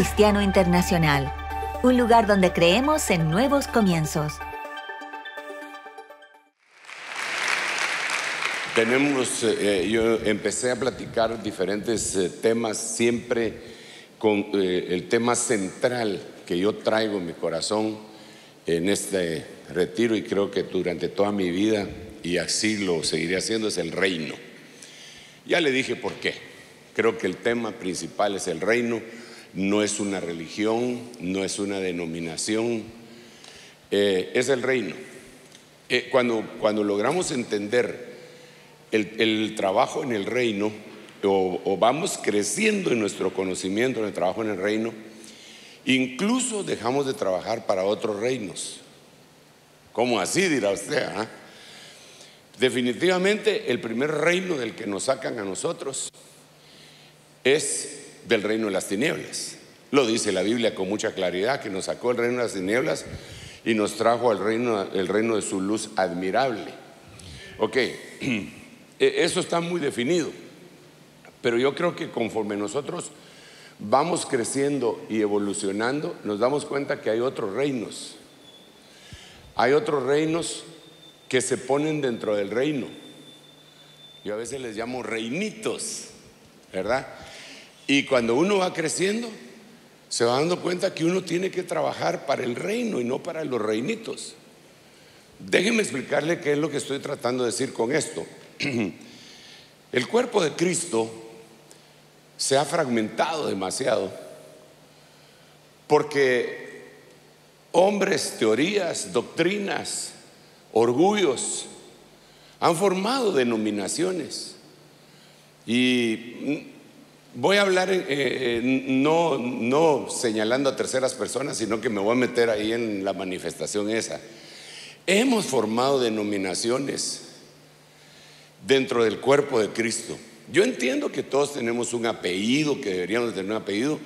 Cristiano Internacional, un lugar donde creemos en nuevos comienzos. Yo empecé a platicar diferentes temas, siempre con el tema central que yo traigo en mi corazón en este retiro, y creo que durante toda mi vida, y así lo seguiré haciendo, es el reino. Ya le dije por qué. Creo que el tema principal es el reino. No es una religión, no es una denominación, es el reino. Cuando logramos entender el trabajo en el reino, o vamos creciendo en nuestro conocimiento en el trabajo en el reino, incluso dejamos de trabajar para otros reinos. ¿Cómo así?, dirá usted, ¿eh? Definitivamente el primer reino del que nos sacan a nosotros es del reino de las tinieblas. Lo dice la Biblia con mucha claridad, que nos sacó el reino de las tinieblas y nos trajo al reino, el reino de su luz admirable. Ok, eso está muy definido, pero yo creo que conforme nosotros vamos creciendo y evolucionando, nos damos cuenta que hay otros reinos. Hay otros reinos que se ponen dentro del reino. Yo a veces les llamo reinitos, ¿verdad? Y cuando uno va creciendo, se va dando cuenta que uno tiene que trabajar para el reino y no para los reinitos. Déjenme explicarle qué es lo que estoy tratando de decir con esto. El cuerpo de Cristo se ha fragmentado demasiado porque hombres, teorías, doctrinas, orgullos han formado denominaciones. Y voy a hablar no señalando a terceras personas, sino que me voy a meter ahí en la manifestación esa. Hemos formado denominaciones dentro del cuerpo de Cristo. Yo entiendo que todos tenemos un apellido, que deberíamos tener un apellido,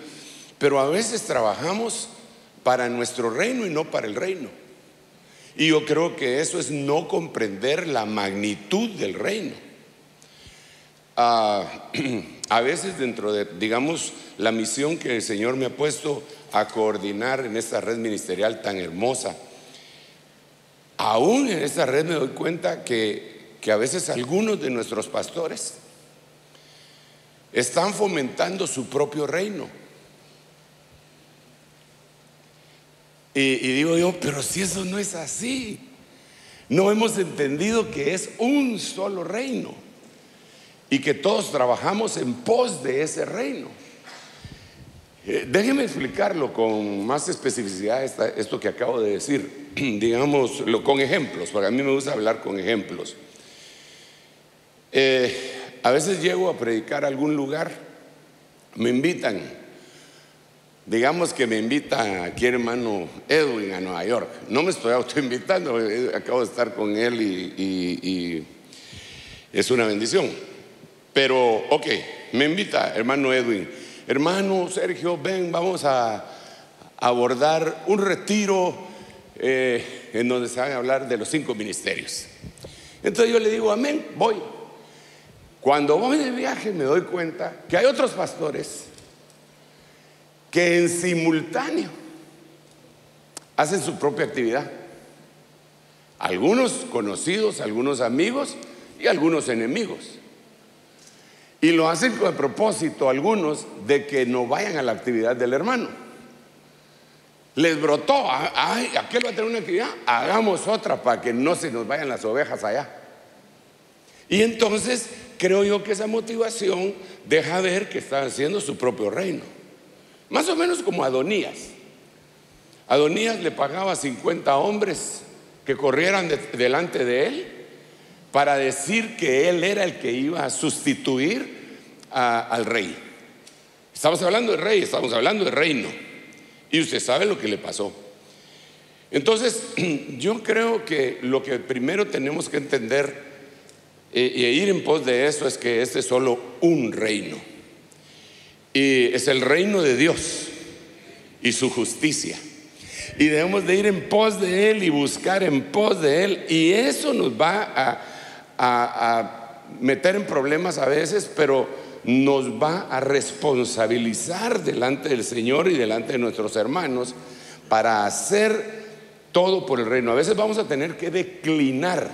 pero a veces trabajamos para nuestro reino y no para el reino. Y yo creo que eso es no comprender la magnitud del reino. A veces dentro de, digamos, la misión que el Señor me ha puesto a coordinar en esta red ministerial tan hermosa, aún en esta red me doy cuenta que a veces algunos de nuestros pastores están fomentando su propio reino. Y digo yo, pero si eso no es así, no hemos entendido que es un solo reino y que todos trabajamos en pos de ese reino. Déjeme explicarlo con más especificidad esto que acabo de decir, digámoslo con ejemplos, porque a mí me gusta hablar con ejemplos. A veces llego a predicar a algún lugar, me invitan, digamos que me invita aquí hermano Edwin a Nueva York. No me estoy autoinvitando, acabo de estar con él y es una bendición. Pero, ok, me invita hermano Edwin, hermano Sergio, ven, vamos a abordar un retiro en donde se van a hablar de los 5 ministerios. Entonces yo le digo, amén, voy. Cuando voy de viaje me doy cuenta que hay otros pastores que en simultáneo hacen su propia actividad. Algunos conocidos, algunos amigos y algunos enemigos. Y lo hacen con el propósito, algunos, de que no vayan a la actividad del hermano. Les brotó, ay, aquel va a tener una actividad, hagamos otra para que no se nos vayan las ovejas allá. Y entonces creo yo que esa motivación deja ver que está haciendo su propio reino. Más o menos como Adonías. Adonías le pagaba 50 hombres que corrieran delante de él para decir que él era el que iba a sustituir al rey. Estamos hablando de rey, estamos hablando de reino. Y usted sabe lo que le pasó. Entonces, yo creo que lo que primero tenemos que entender y ir en pos de eso es que este es solo un reino. Y es el reino de Dios y su justicia. Y debemos de ir en pos de Él y buscar en pos de Él. Y eso nos va a meter en problemas a veces, pero nos va a responsabilizar delante del Señor y delante de nuestros hermanos para hacer todo por el reino. A veces vamos a tener que declinar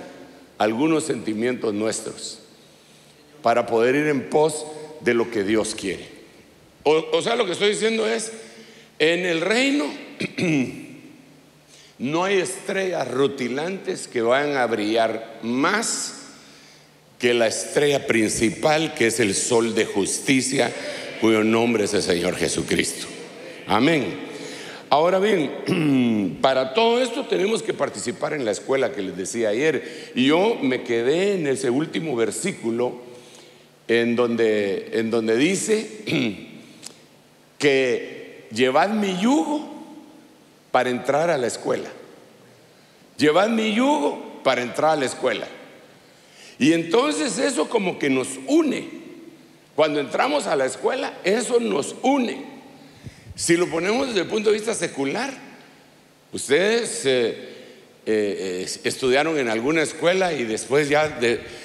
algunos sentimientos nuestros para poder ir en pos de lo que Dios quiere. O sea, lo que estoy diciendo es, en el reino no hay estrellas rutilantes que vayan a brillar más que la estrella principal, que es el sol de justicia, cuyo nombre es el Señor Jesucristo. Amén. Ahora bien, para todo esto tenemos que participar en la escuela que les decía ayer. Y yo me quedé en ese último versículo en donde dice que llevad mi yugo para entrar a la escuela. Llevad mi yugo para entrar a la escuela. Y entonces eso como que nos une. Cuando entramos a la escuela, eso nos une. Si lo ponemos desde el punto de vista secular, ustedes estudiaron en alguna escuela y después ya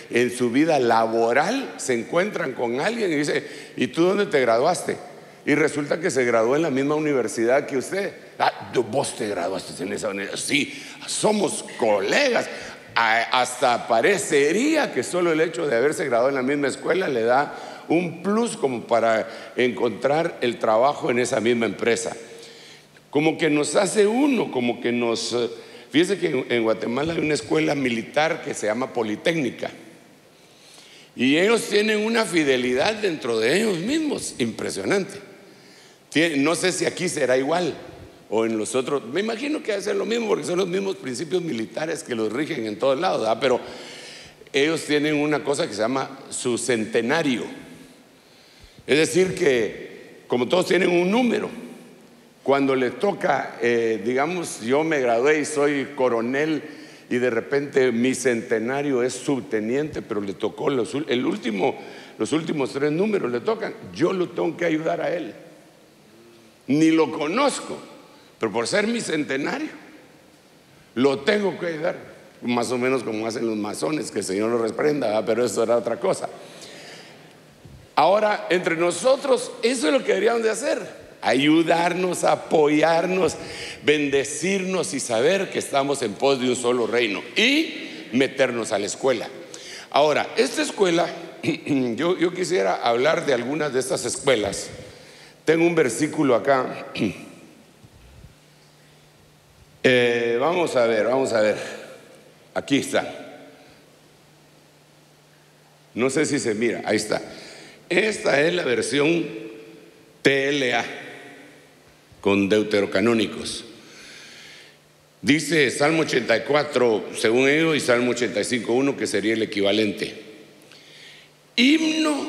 en su vida laboral se encuentran con alguien y dice: ¿y tú dónde te graduaste? Y resulta que se graduó en la misma universidad que usted. Vos te graduaste en esa universidad. Sí, somos colegas. Hasta parecería que solo el hecho de haberse graduado en la misma escuela le da un plus como para encontrar el trabajo en esa misma empresa. Como que nos hace uno, como que nos... Fíjese que en Guatemala hay una escuela militar que se llama Politécnica. Y ellos tienen una fidelidad dentro de ellos mismos impresionante. No sé si aquí será igual o en los otros. Me imagino que debe ser lo mismo porque son los mismos principios militares que los rigen en todos lados, ¿verdad? Pero ellos tienen una cosa que se llama su centenario. Es decir que como todos tienen un número, cuando le toca, digamos, yo me gradué y soy coronel y de repente mi centenario es subteniente, pero le tocó los últimos 3 números le tocan, yo lo tengo que ayudar a él. Ni lo conozco, pero por ser mi centenario lo tengo que ayudar, más o menos como hacen los masones, que el Señor los reprenda, ¿verdad? Pero eso era otra cosa. Ahora, entre nosotros, eso es lo que deberíamos de hacer: ayudarnos, apoyarnos, bendecirnos y saber que estamos en pos de un solo reino y meternos a la escuela. Ahora, esta escuela, yo quisiera hablar de algunas de estas escuelas. Tengo un versículo acá. Vamos a ver. Aquí está. No sé si se mira, ahí está. Esta es la versión TLA con deuterocanónicos. Dice Salmo 84 según ellos y Salmo 85:1, que sería el equivalente. Himno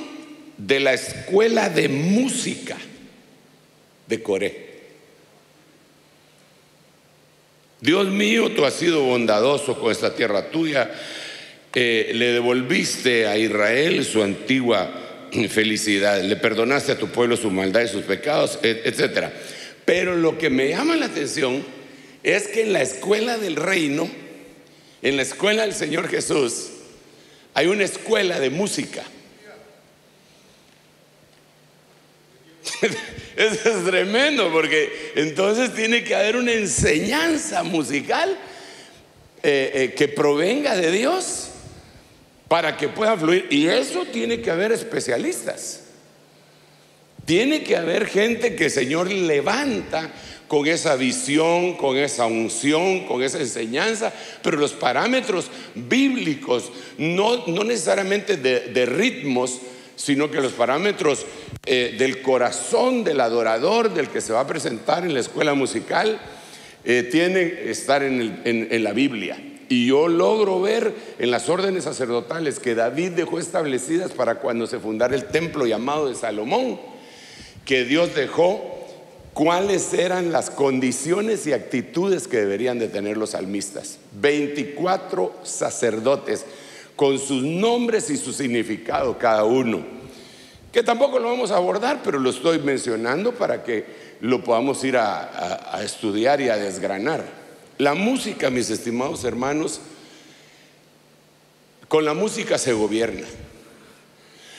de la escuela de música de Coré. Dios mío, tú has sido bondadoso con esta tierra tuya. Le devolviste a Israel su antigua felicidad, le perdonaste a tu pueblo su maldad y sus pecados, etc. Pero lo que me llama la atención es que en la escuela del reino, en la escuela del Señor Jesús, hay una escuela de música. Eso es tremendo, porque entonces tiene que haber una enseñanza musical que provenga de Dios para que pueda fluir. Y eso tiene que haber especialistas. Tiene que haber gente que el Señor levanta con esa visión, con esa unción, con esa enseñanza. Pero los parámetros bíblicos, no necesariamente de ritmos, sino que los parámetros del corazón del adorador, del que se va a presentar en la escuela musical, tienen que estar en la Biblia. Y yo logro ver en las órdenes sacerdotales que David dejó establecidas para cuando se fundara el templo llamado de Salomón, que Dios dejó cuáles eran las condiciones y actitudes que deberían de tener los salmistas. 24 sacerdotes con sus nombres y su significado cada uno, que tampoco lo vamos a abordar, pero lo estoy mencionando para que lo podamos ir a estudiar y a desgranar. La música, mis estimados hermanos, con la música se gobierna.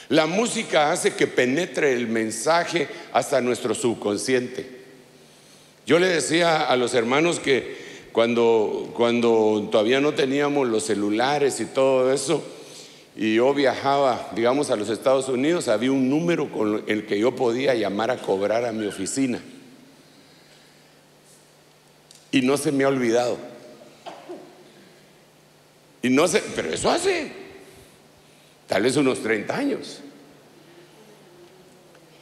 La música hace que penetre el mensaje hasta nuestro subconsciente. Yo le decía a los hermanos que cuando todavía no teníamos los celulares y todo eso, y yo viajaba, digamos, a los Estados Unidos, había un número con el que yo podía llamar a cobrar a mi oficina. Y no se me ha olvidado. Pero eso hace tal vez unos 30 años.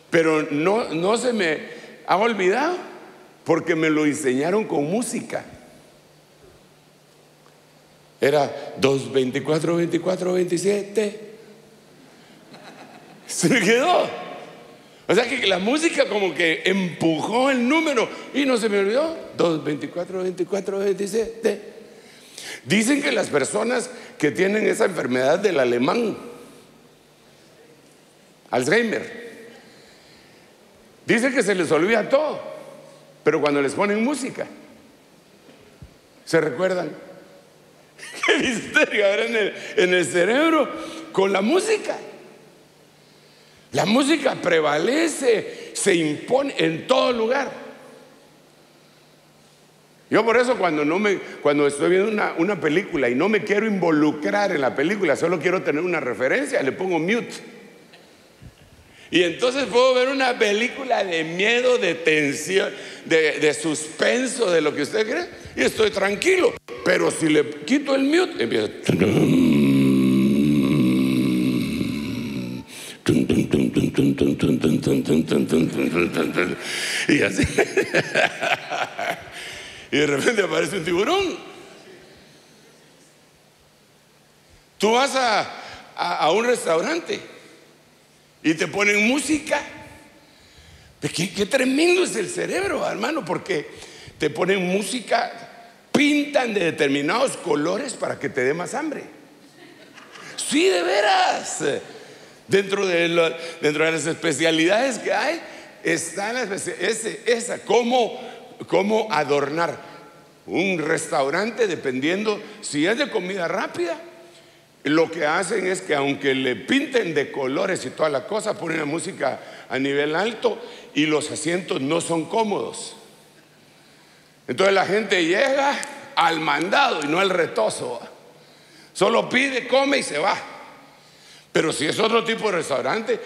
Pero no se me ha olvidado porque me lo enseñaron con música. Era 2, 24, 24, 27. Se me quedó. O sea que la música como que empujó el número y no se me olvidó. 2, 24, 24, 27. Dicen que las personas que tienen esa enfermedad del alemán, Alzheimer, dicen que se les olvida todo, pero cuando les ponen música se recuerdan. ¡Qué misterio! Ahora en el cerebro con la música. La música prevalece, se impone en todo lugar. Yo por eso cuando estoy viendo una película y no me quiero involucrar en la película, solo quiero tener una referencia, le pongo mute. Y entonces puedo ver una película de miedo, de tensión, de suspenso, de lo que usted cree, y estoy tranquilo. Pero si le quito el mute, empieza. Y así. Y de repente aparece un tiburón. Tú vas a un restaurante y te ponen música. Qué tremendo es el cerebro, hermano, porque te ponen música, pintan de determinados colores para que te dé más hambre. Sí, de veras. Dentro de las especialidades que hay está cómo adornar un restaurante, dependiendo si es de comida rápida. Lo que hacen es que aunque le pinten de colores y toda la cosa, ponen la música a nivel alto y los asientos no son cómodos. Entonces la gente llega al mandado y no al retozo. Solo pide, come y se va. Pero si es otro tipo de restaurante,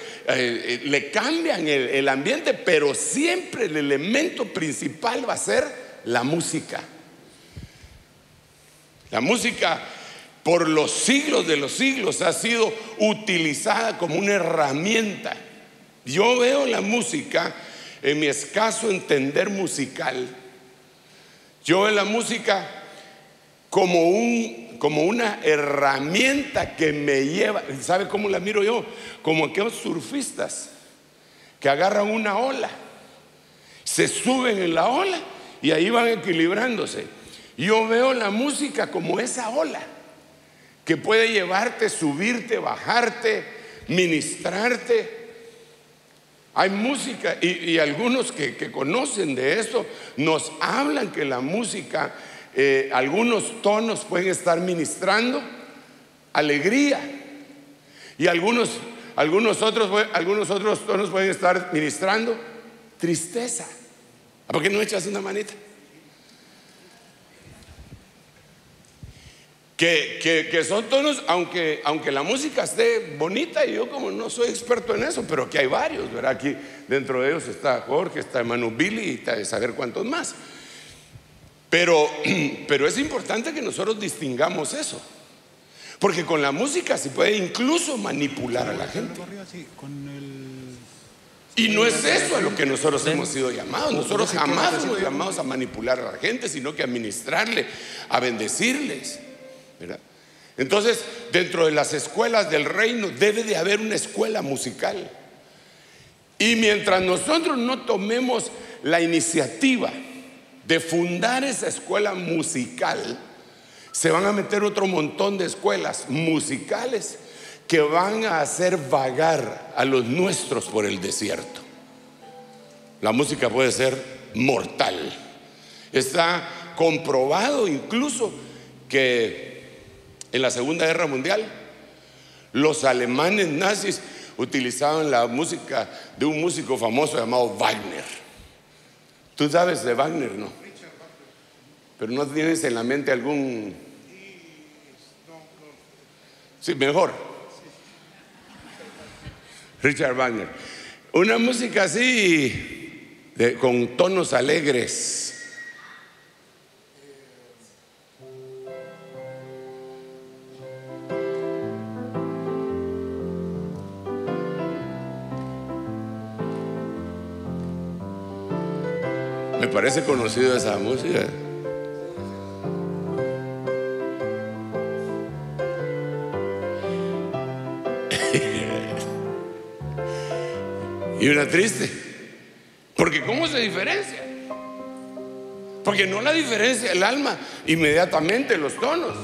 le cambian el ambiente, pero siempre el elemento principal va a ser la música. La música por los siglos de los siglos ha sido utilizada como una herramienta. Yo veo la música, en mi escaso entender musical, yo veo la música como una herramienta que me lleva. ¿Sabe cómo la miro yo? Como aquellos surfistas que agarran una ola, se suben en la ola y ahí van equilibrándose. Yo veo la música como esa ola que puede llevarte, subirte, bajarte, ministrarte. Hay música y algunos que conocen de esto nos hablan que la música, algunos tonos pueden estar ministrando alegría y algunos otros tonos pueden estar ministrando tristeza. ¿Por qué no echas una manita? Que son tonos, aunque la música esté bonita, y yo como no soy experto en eso, pero que hay varios, ¿verdad? Aquí dentro de ellos está Jorge, está hermano Billy y está de saber cuántos más. Pero es importante que nosotros distingamos eso, porque con la música se puede incluso manipular a la gente. Y no es eso a lo que nosotros hemos sido llamados. Nosotros jamás somos llamados a manipular a la gente, sino que a ministrarle, a bendecirles, ¿verdad? Entonces, dentro de las escuelas del reino debe de haber una escuela musical. Y mientras nosotros no tomemos la iniciativa de fundar esa escuela musical, se van a meter otro montón de escuelas musicales que van a hacer vagar a los nuestros por el desierto. La música puede ser mortal. Está comprobado incluso que en la Segunda Guerra Mundial los alemanes nazis utilizaban la música de un músico famoso llamado Wagner. ¿Tú sabes de Wagner, no? Pero no tienes en la mente algún... Sí, mejor. Richard Wagner. Una música así, con tonos alegres. Me parece conocido esa música. Y una triste. Porque ¿cómo se diferencia? Porque no la diferencia el alma inmediatamente los tonos.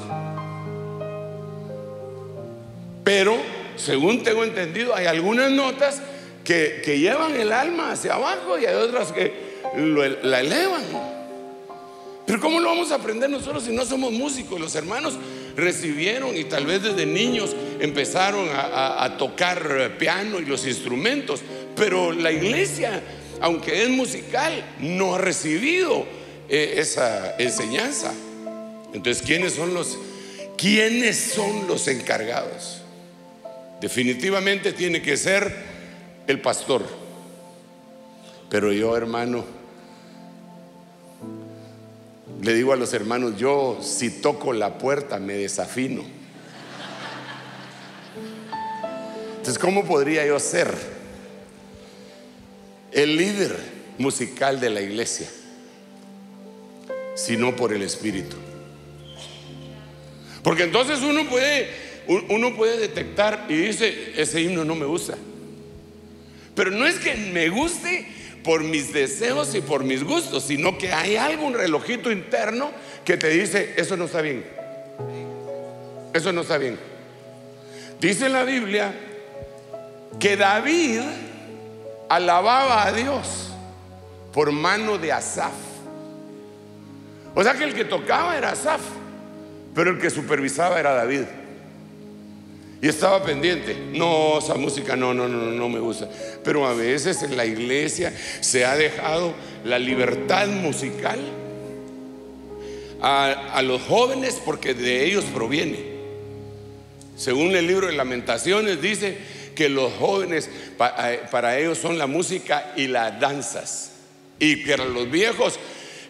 Pero, según tengo entendido, hay algunas notas que llevan el alma hacia abajo y hay otras que la elevan. Pero ¿cómo lo vamos a aprender nosotros si no somos músicos? Los hermanos recibieron y tal vez desde niños empezaron a tocar piano y los instrumentos, pero la iglesia, aunque es musical, no ha recibido esa enseñanza. Entonces, ¿quiénes son los encargados? Definitivamente tiene que ser el pastor. Pero yo, hermano, le digo a los hermanos, yo si toco la puerta me desafino. Entonces, ¿cómo podría yo ser el líder musical de la iglesia si no por el Espíritu? Porque entonces uno puede detectar y dice, ese himno no me gusta. Pero no es que me guste por mis deseos y por mis gustos, sino que hay algún relojito interno que te dice, eso no está bien. Eso no está bien. Dice en la Biblia que David alababa a Dios por mano de Asaf. O sea que el que tocaba era Asaf, pero el que supervisaba era David. Y estaba pendiente. No, esa música no me gusta. Pero a veces en la iglesia se ha dejado la libertad musical a los jóvenes porque de ellos proviene. Según el libro de Lamentaciones dice que los jóvenes para ellos son la música y las danzas, y para los viejos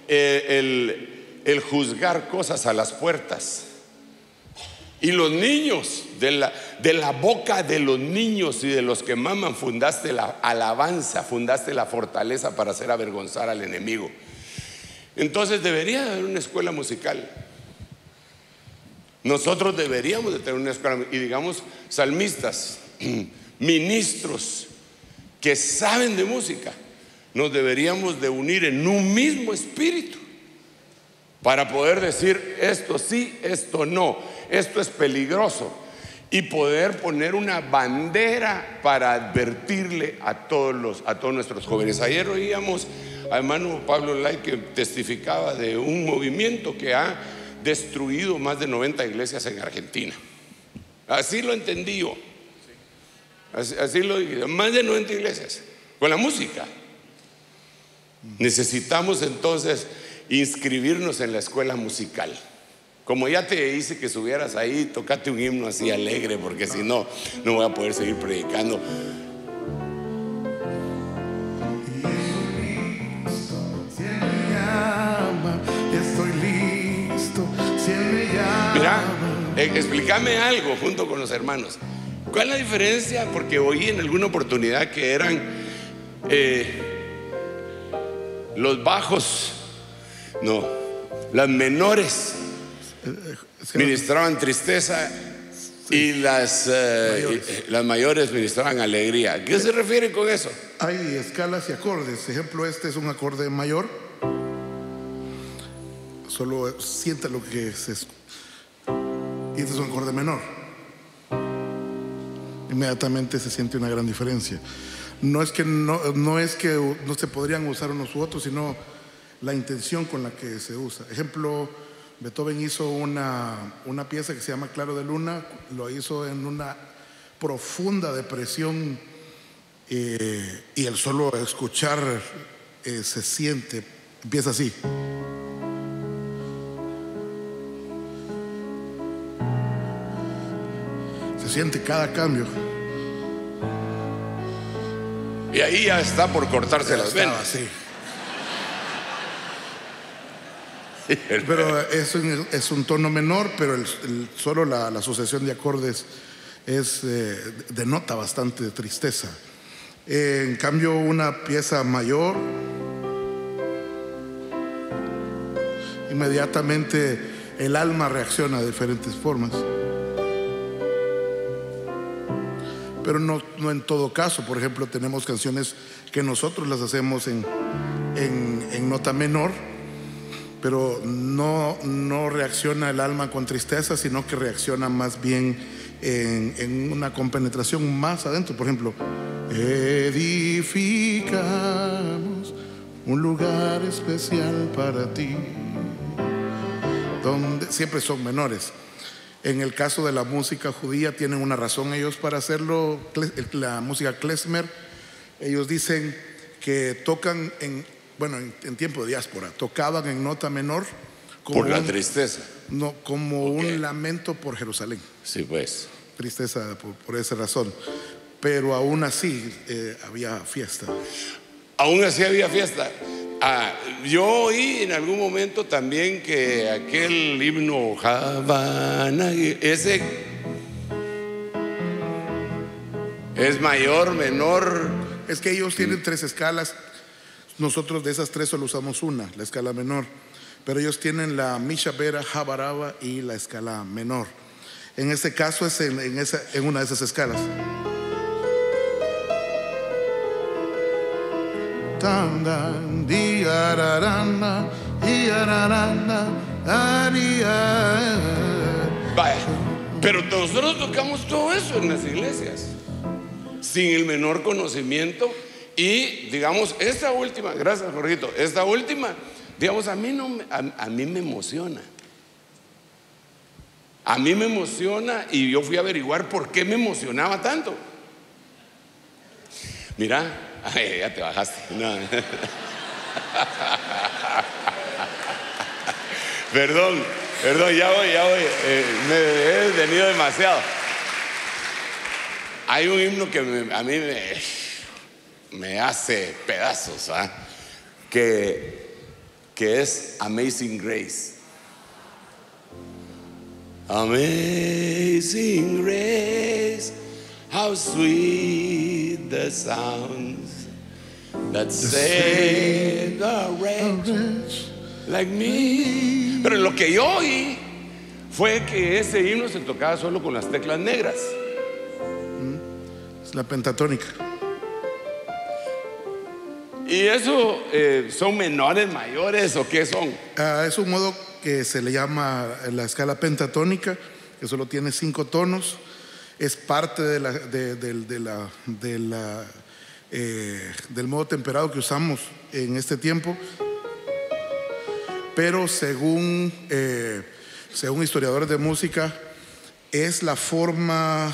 el juzgar cosas a las puertas. Y los niños, de la boca de los niños y de los que maman fundaste la alabanza, fundaste la fortaleza para hacer avergonzar al enemigo. Entonces debería haber una escuela musical. Nosotros deberíamos de tener una escuela, y digamos salmistas, ministros que saben de música. Nos deberíamos de unir en un mismo espíritu para poder decir esto sí, esto no, esto es peligroso, y poder poner una bandera para advertirle a todos nuestros jóvenes. Ayer oíamos a hermano Pablo Lai que testificaba de un movimiento que ha destruido más de 90 iglesias en Argentina. Así lo entendí yo. Así lo dije, más de 90 iglesias con la música. Necesitamos entonces inscribirnos en la escuela musical. Como ya te hice que subieras ahí, tocate un himno así alegre, porque si no, no voy a poder seguir predicando. Mira, explícame algo junto con los hermanos. ¿Cuál es la diferencia? Porque oí en alguna oportunidad que eran los bajos, no, las menores ministraban tristeza y las mayores ministraban alegría. ¿A qué se refiere con eso? Hay escalas y acordes. Ejemplo, este es un acorde mayor. Solo siente lo que es eso. Y este es un acorde menor. Inmediatamente se siente una gran diferencia. No es que no se podrían usar unos u otros, sino la intención con la que se usa. Ejemplo, Beethoven hizo una pieza que se llama Claro de Luna. Lo hizo en una profunda depresión, y el solo escuchar se siente, empieza así. Se siente cada cambio. Y ahí ya está por cortarse las venas. Sí. Pero es un tono menor, pero solo la asociación de acordes denota bastante tristeza. En cambio, una pieza mayor, inmediatamente el alma reacciona de diferentes formas. Pero no en todo caso. Por ejemplo, tenemos canciones que nosotros las hacemos en nota menor, pero no reacciona el alma con tristeza, sino que reacciona más bien en una compenetración más adentro. Por ejemplo, edificamos un lugar especial para ti, donde siempre son menores. En el caso de la música judía tienen una razón ellos para hacerlo. La música klezmer, ellos dicen que tocan en tiempo de diáspora, tocaban en nota menor por la tristeza. No, como un lamento por Jerusalén. Sí, pues. Tristeza por esa razón. Pero aún así había fiesta. Aún así había fiesta. Yo oí en algún momento también que aquel himno Havana, ese es mayor, menor. Es que ellos tienen 3 escalas. Nosotros de esas 3 solo usamos una, la escala menor. Pero ellos tienen la Mishabera, Habaraba y la escala menor. En este caso es en una de esas escalas. Vaya, pero nosotros tocamos todo eso en las iglesias sin el menor conocimiento. Y digamos, esta última, gracias Jorgito, esta última, digamos, a mí me emociona. A mí me emociona, y yo fui a averiguar por qué me emocionaba tanto. Mira, ya te bajaste. No. Perdón, ya voy. Me he detenido demasiado. Hay un himno que a mí me hace pedazos, que es Amazing Grace. Amazing Grace, how sweet the sounds that saved a wretch like me. Pero lo que yo oí fue que ese himno se tocaba solo con las teclas negras. Es la pentatónica. ¿Y eso son menores, mayores o qué son? Es un modo que se le llama la escala pentatónica, que solo tiene 5 tonos. Es parte del modo temperado que usamos en este tiempo. Pero según historiadores de música, es la forma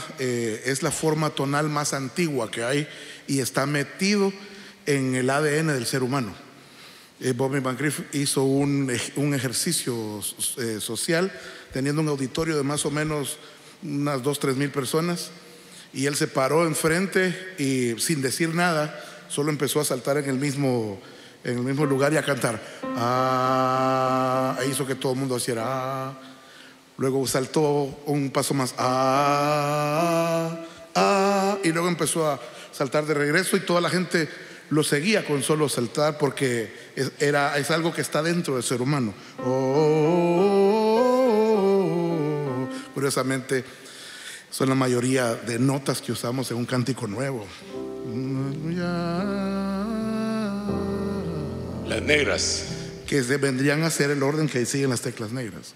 tonal más antigua que hay y está metido en el ADN del ser humano. Bobby McGriff hizo un ejercicio social teniendo un auditorio de más o menos unas 2-3 mil personas, y él se paró enfrente y sin decir nada solo empezó a saltar en el mismo lugar y a cantar. E hizo que todo el mundo hiciera. Luego saltó un paso más. Y luego empezó a saltar de regreso y toda la gente lo seguía con solo saltar, porque es algo que está dentro del ser humano. Curiosamente, son la mayoría de notas que usamos en un cántico nuevo. Las negras. Que vendrían a ser el orden que siguen las teclas negras.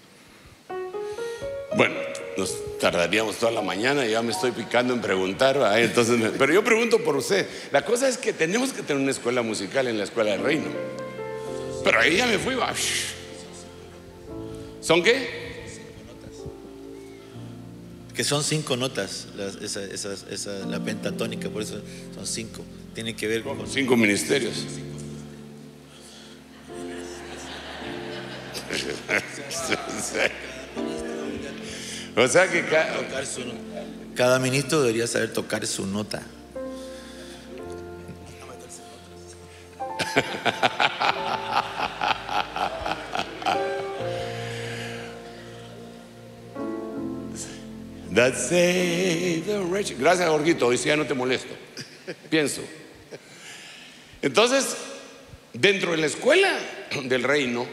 Bueno, nos tardaríamos toda la mañana y ya me estoy picando en preguntar, entonces, pero yo pregunto por usted. La cosa es que tenemos que tener una escuela musical en la escuela del reino. Pero ahí ya me fui. ¿Son qué? Que son 5 notas, la pentatónica, por eso son 5. Tiene que ver con 5 ministerios. O sea que cada ministro debería saber tocar su nota. That save the wretched. Gracias, Jorgito, hoy sí ya no te molesto. Pienso. Entonces, dentro de la escuela del reino,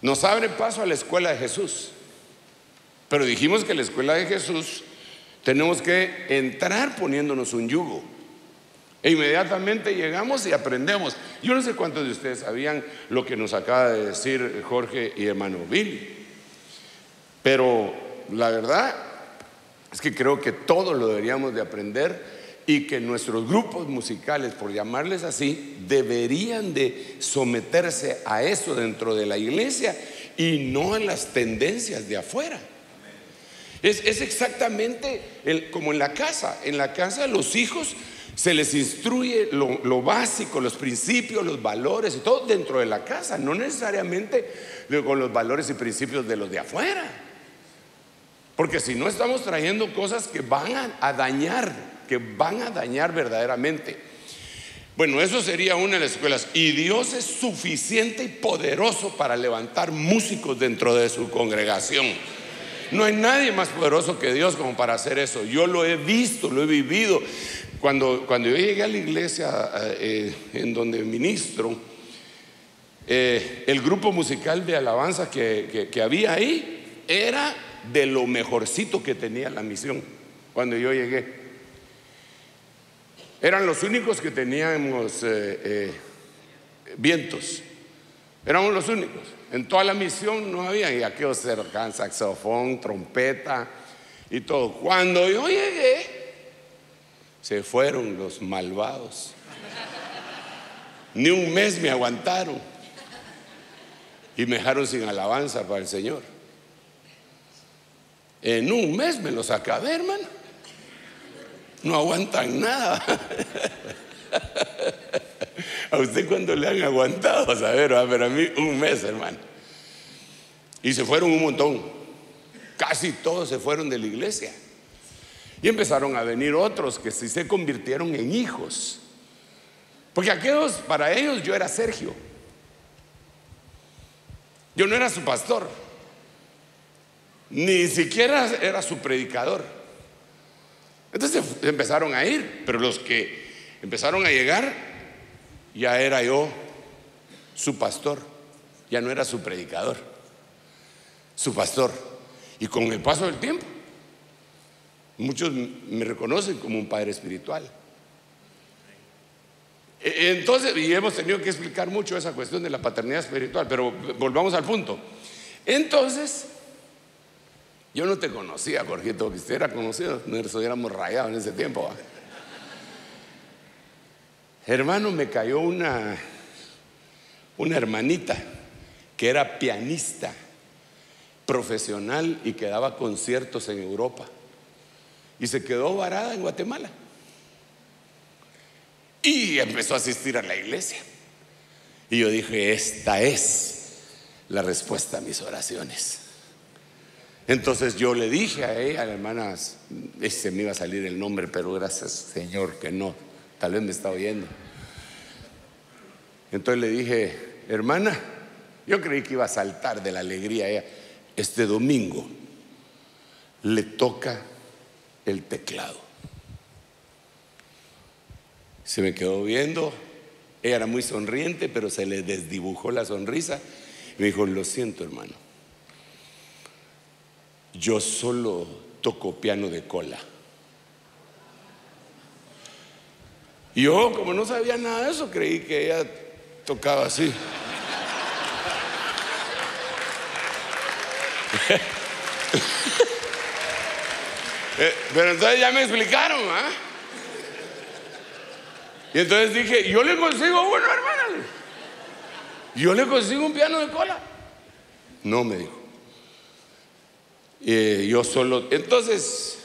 nos abre paso a la escuela de Jesús. Pero dijimos que la escuela de Jesús tenemos que entrar poniéndonos un yugo. E inmediatamente llegamos y aprendemos. Yo no sé cuántos de ustedes sabían lo que nos acaba de decir Jorge y hermano Billy, pero la verdad es que creo que todos lo deberíamos de aprender, y que nuestros grupos musicales, por llamarles así, deberían de someterse a eso dentro de la iglesia y no a las tendencias de afuera. Es exactamente como en la casa. En la casa los hijos se les instruye lo básico, los principios, los valores y todo dentro de la casa, no necesariamente con los valores y principios de los de afuera. Porque si no, estamos trayendo cosas que van a dañar verdaderamente. Bueno, eso sería una de las escuelas. Y Dios es suficiente y poderoso para levantar músicos dentro de su congregación. No hay nadie más poderoso que Dios como para hacer eso. Yo lo he visto, lo he vivido. Cuando yo llegué a la iglesia en donde ministro, el grupo musical de alabanza que había ahí era de lo mejorcito que tenía la misión. Cuando yo llegué, eran los únicos que teníamos vientos. Éramos los únicos. En toda la misión no había, y aquellos cercan saxofón, trompeta y todo. Cuando yo llegué, se fueron los malvados. Ni un mes me aguantaron y me dejaron sin alabanza para el Señor. En un mes me los acabé, hermano. No aguantan nada. A usted cuando le han aguantado, a saber, pero a mí un mes, hermano. Y se fueron un montón. Casi todos se fueron de la iglesia. Y empezaron a venir otros que sí se convirtieron en hijos. Porque aquellos, para ellos yo era Sergio. Yo no era su pastor. Ni siquiera era su predicador. Entonces empezaron a ir. Pero los que empezaron a llegar, ya era yo su pastor. Ya no era su predicador, su pastor. Y con el paso del tiempo, muchos me reconocen como un padre espiritual. Entonces, y hemos tenido que explicar mucho esa cuestión de la paternidad espiritual. Pero volvamos al punto. Entonces, yo no te conocía, Jorgito, que usted era conocido, nos hubiéramos rayado en ese tiempo. Hermano, me cayó una hermanita que era pianista profesional y que daba conciertos en Europa, y se quedó varada en Guatemala y empezó a asistir a la iglesia. Y yo dije, esta es la respuesta a mis oraciones. Entonces yo le dije a ella, a la hermana, se me iba a salir el nombre, pero gracias Señor que no, tal vez me está oyendo. Entonces le dije, hermana, yo creí que iba a saltar de la alegría a ella. Este domingo le toca el teclado. Se me quedó viendo. Ella era muy sonriente, pero se le desdibujó la sonrisa. Me dijo, lo siento, hermano, yo solo toco piano de cola. Y yo, como no sabía nada de eso, creí que ella tocaba así. Pero entonces ya me explicaron, ¿ah? Y entonces dije, yo le consigo uno, hermana. Yo le consigo un piano de cola. No, me dijo. Yo solo, entonces,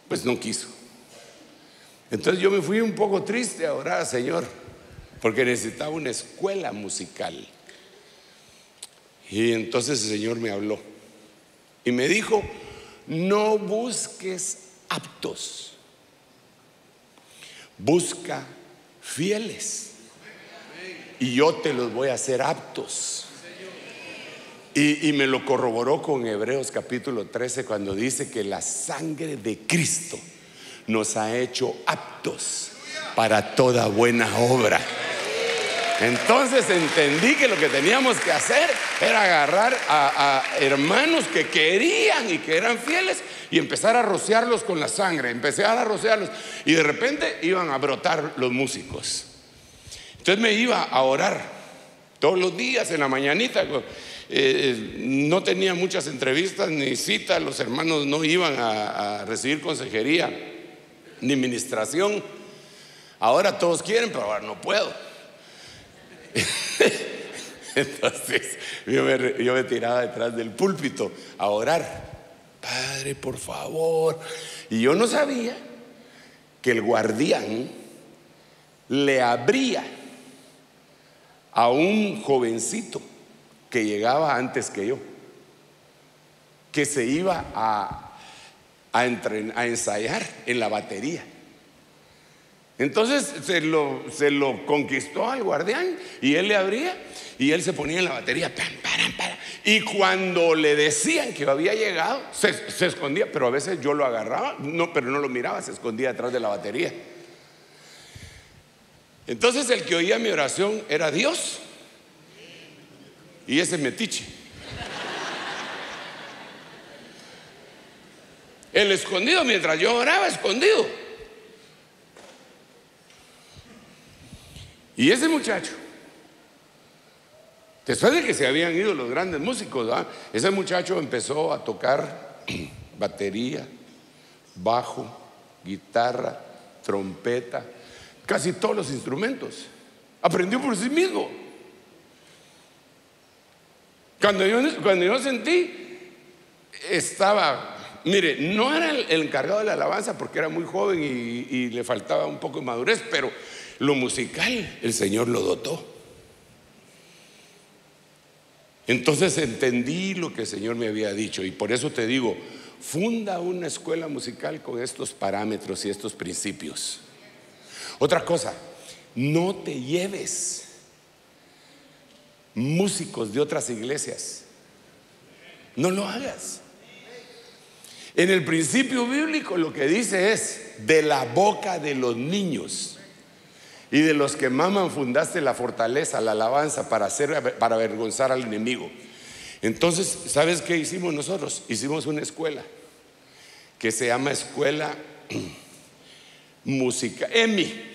pues no quiso. Entonces yo me fui un poco triste a orar al Señor, porque necesitaba una escuela musical. Y entonces el Señor me habló y me dijo: no busques aptos, busca fieles, y yo te los voy a hacer aptos. Y me lo corroboró con Hebreos capítulo 13, cuando dice que la sangre de Cristo nos ha hecho aptos para toda buena obra. Entonces entendí que lo que teníamos que hacer era agarrar a hermanos que querían y que eran fieles y empezar a rociarlos con la sangre. Empezar a rociarlos y de repente iban a brotar los músicos. Entonces me iba a orar todos los días en la mañanita. No tenía muchas entrevistas ni citas, los hermanos no iban a recibir consejería ni ministración. Ahora todos quieren, pero ahora no puedo. Entonces yo me tiraba detrás del púlpito a orar: Padre, por favor. Y yo no sabía que el guardián le abría a un jovencito que llegaba antes que yo, que se iba a ensayar en la batería. Entonces se lo conquistó al guardián y él le abría y él se ponía en la batería, y cuando le decían que había llegado se escondía, pero a veces yo lo agarraba, pero no lo miraba, se escondía detrás de la batería. Entonces el que oía mi oración era Dios y ese metiche. El escondido, mientras yo oraba, escondido. Y ese muchacho, después de que se habían ido los grandes músicos, ese muchacho empezó a tocar batería, bajo, guitarra, trompeta, casi todos los instrumentos. Aprendió por sí mismo. Cuando yo sentí, estaba, mire, no era el encargado de la alabanza porque era muy joven y le faltaba un poco de madurez, pero lo musical el Señor lo dotó. Entonces entendí lo que el Señor me había dicho, y por eso te digo, funda una escuela musical con estos parámetros y estos principios. Otra cosa, no te lleves músicos de otras iglesias, no lo hagas. En el principio bíblico lo que dice es: de la boca de los niños y de los que maman fundaste la fortaleza, la alabanza, para avergonzar al enemigo. Entonces, ¿sabes qué hicimos nosotros? Hicimos una escuela que se llama Escuela Música EMI.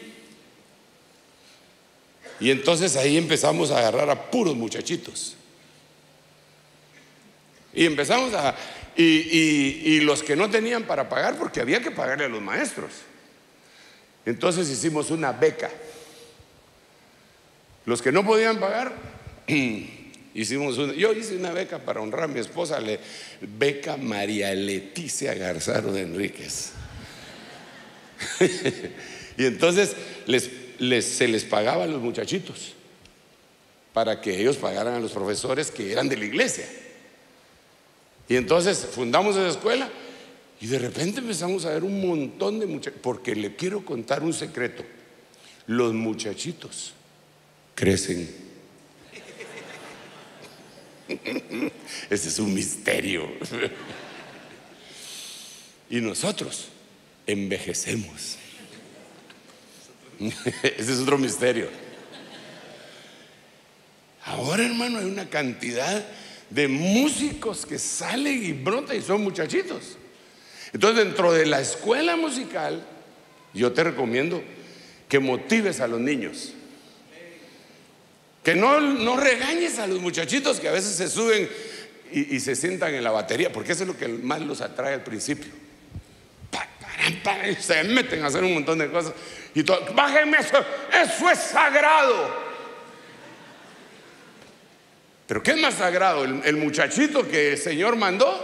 Y entonces ahí empezamos a agarrar a puros muchachitos. Y empezamos y los que no tenían para pagar, porque había que pagarle a los maestros. Entonces hicimos una beca. Los que no podían pagar, yo hice una beca para honrar a mi esposa, beca María Leticia Garzaro de Enríquez. Y entonces se les pagaba a los muchachitos para que ellos pagaran a los profesores que eran de la iglesia. Y entonces fundamos esa escuela. Y de repente empezamos a ver un montón de muchachos, porque le quiero contar un secreto: los muchachitos crecen. Ese es un misterio. Y nosotros envejecemos. Ese es otro misterio. Ahora, hermano, hay una cantidad de músicos que salen y brotan y son muchachitos. Entonces, dentro de la escuela musical, yo te recomiendo que motives a los niños, que no regañes a los muchachitos que a veces se suben y se sientan en la batería, porque eso es lo que más los atrae al principio. Y se meten a hacer un montón de cosas y todo. Bájenme eso es sagrado. Pero ¿qué es más sagrado? ¿El muchachito que el Señor mandó?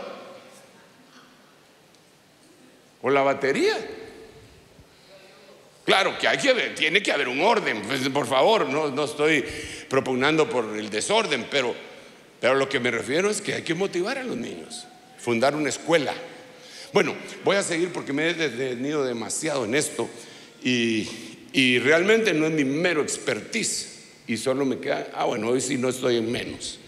¿O la batería? Claro que tiene que haber un orden, pues, por favor, no estoy propugnando por el desorden, pero lo que me refiero es que hay que motivar a los niños, fundar una escuela. Bueno, voy a seguir porque me he detenido demasiado en esto y realmente no es mi mero expertise y solo me queda, bueno, hoy sí no estoy en menos.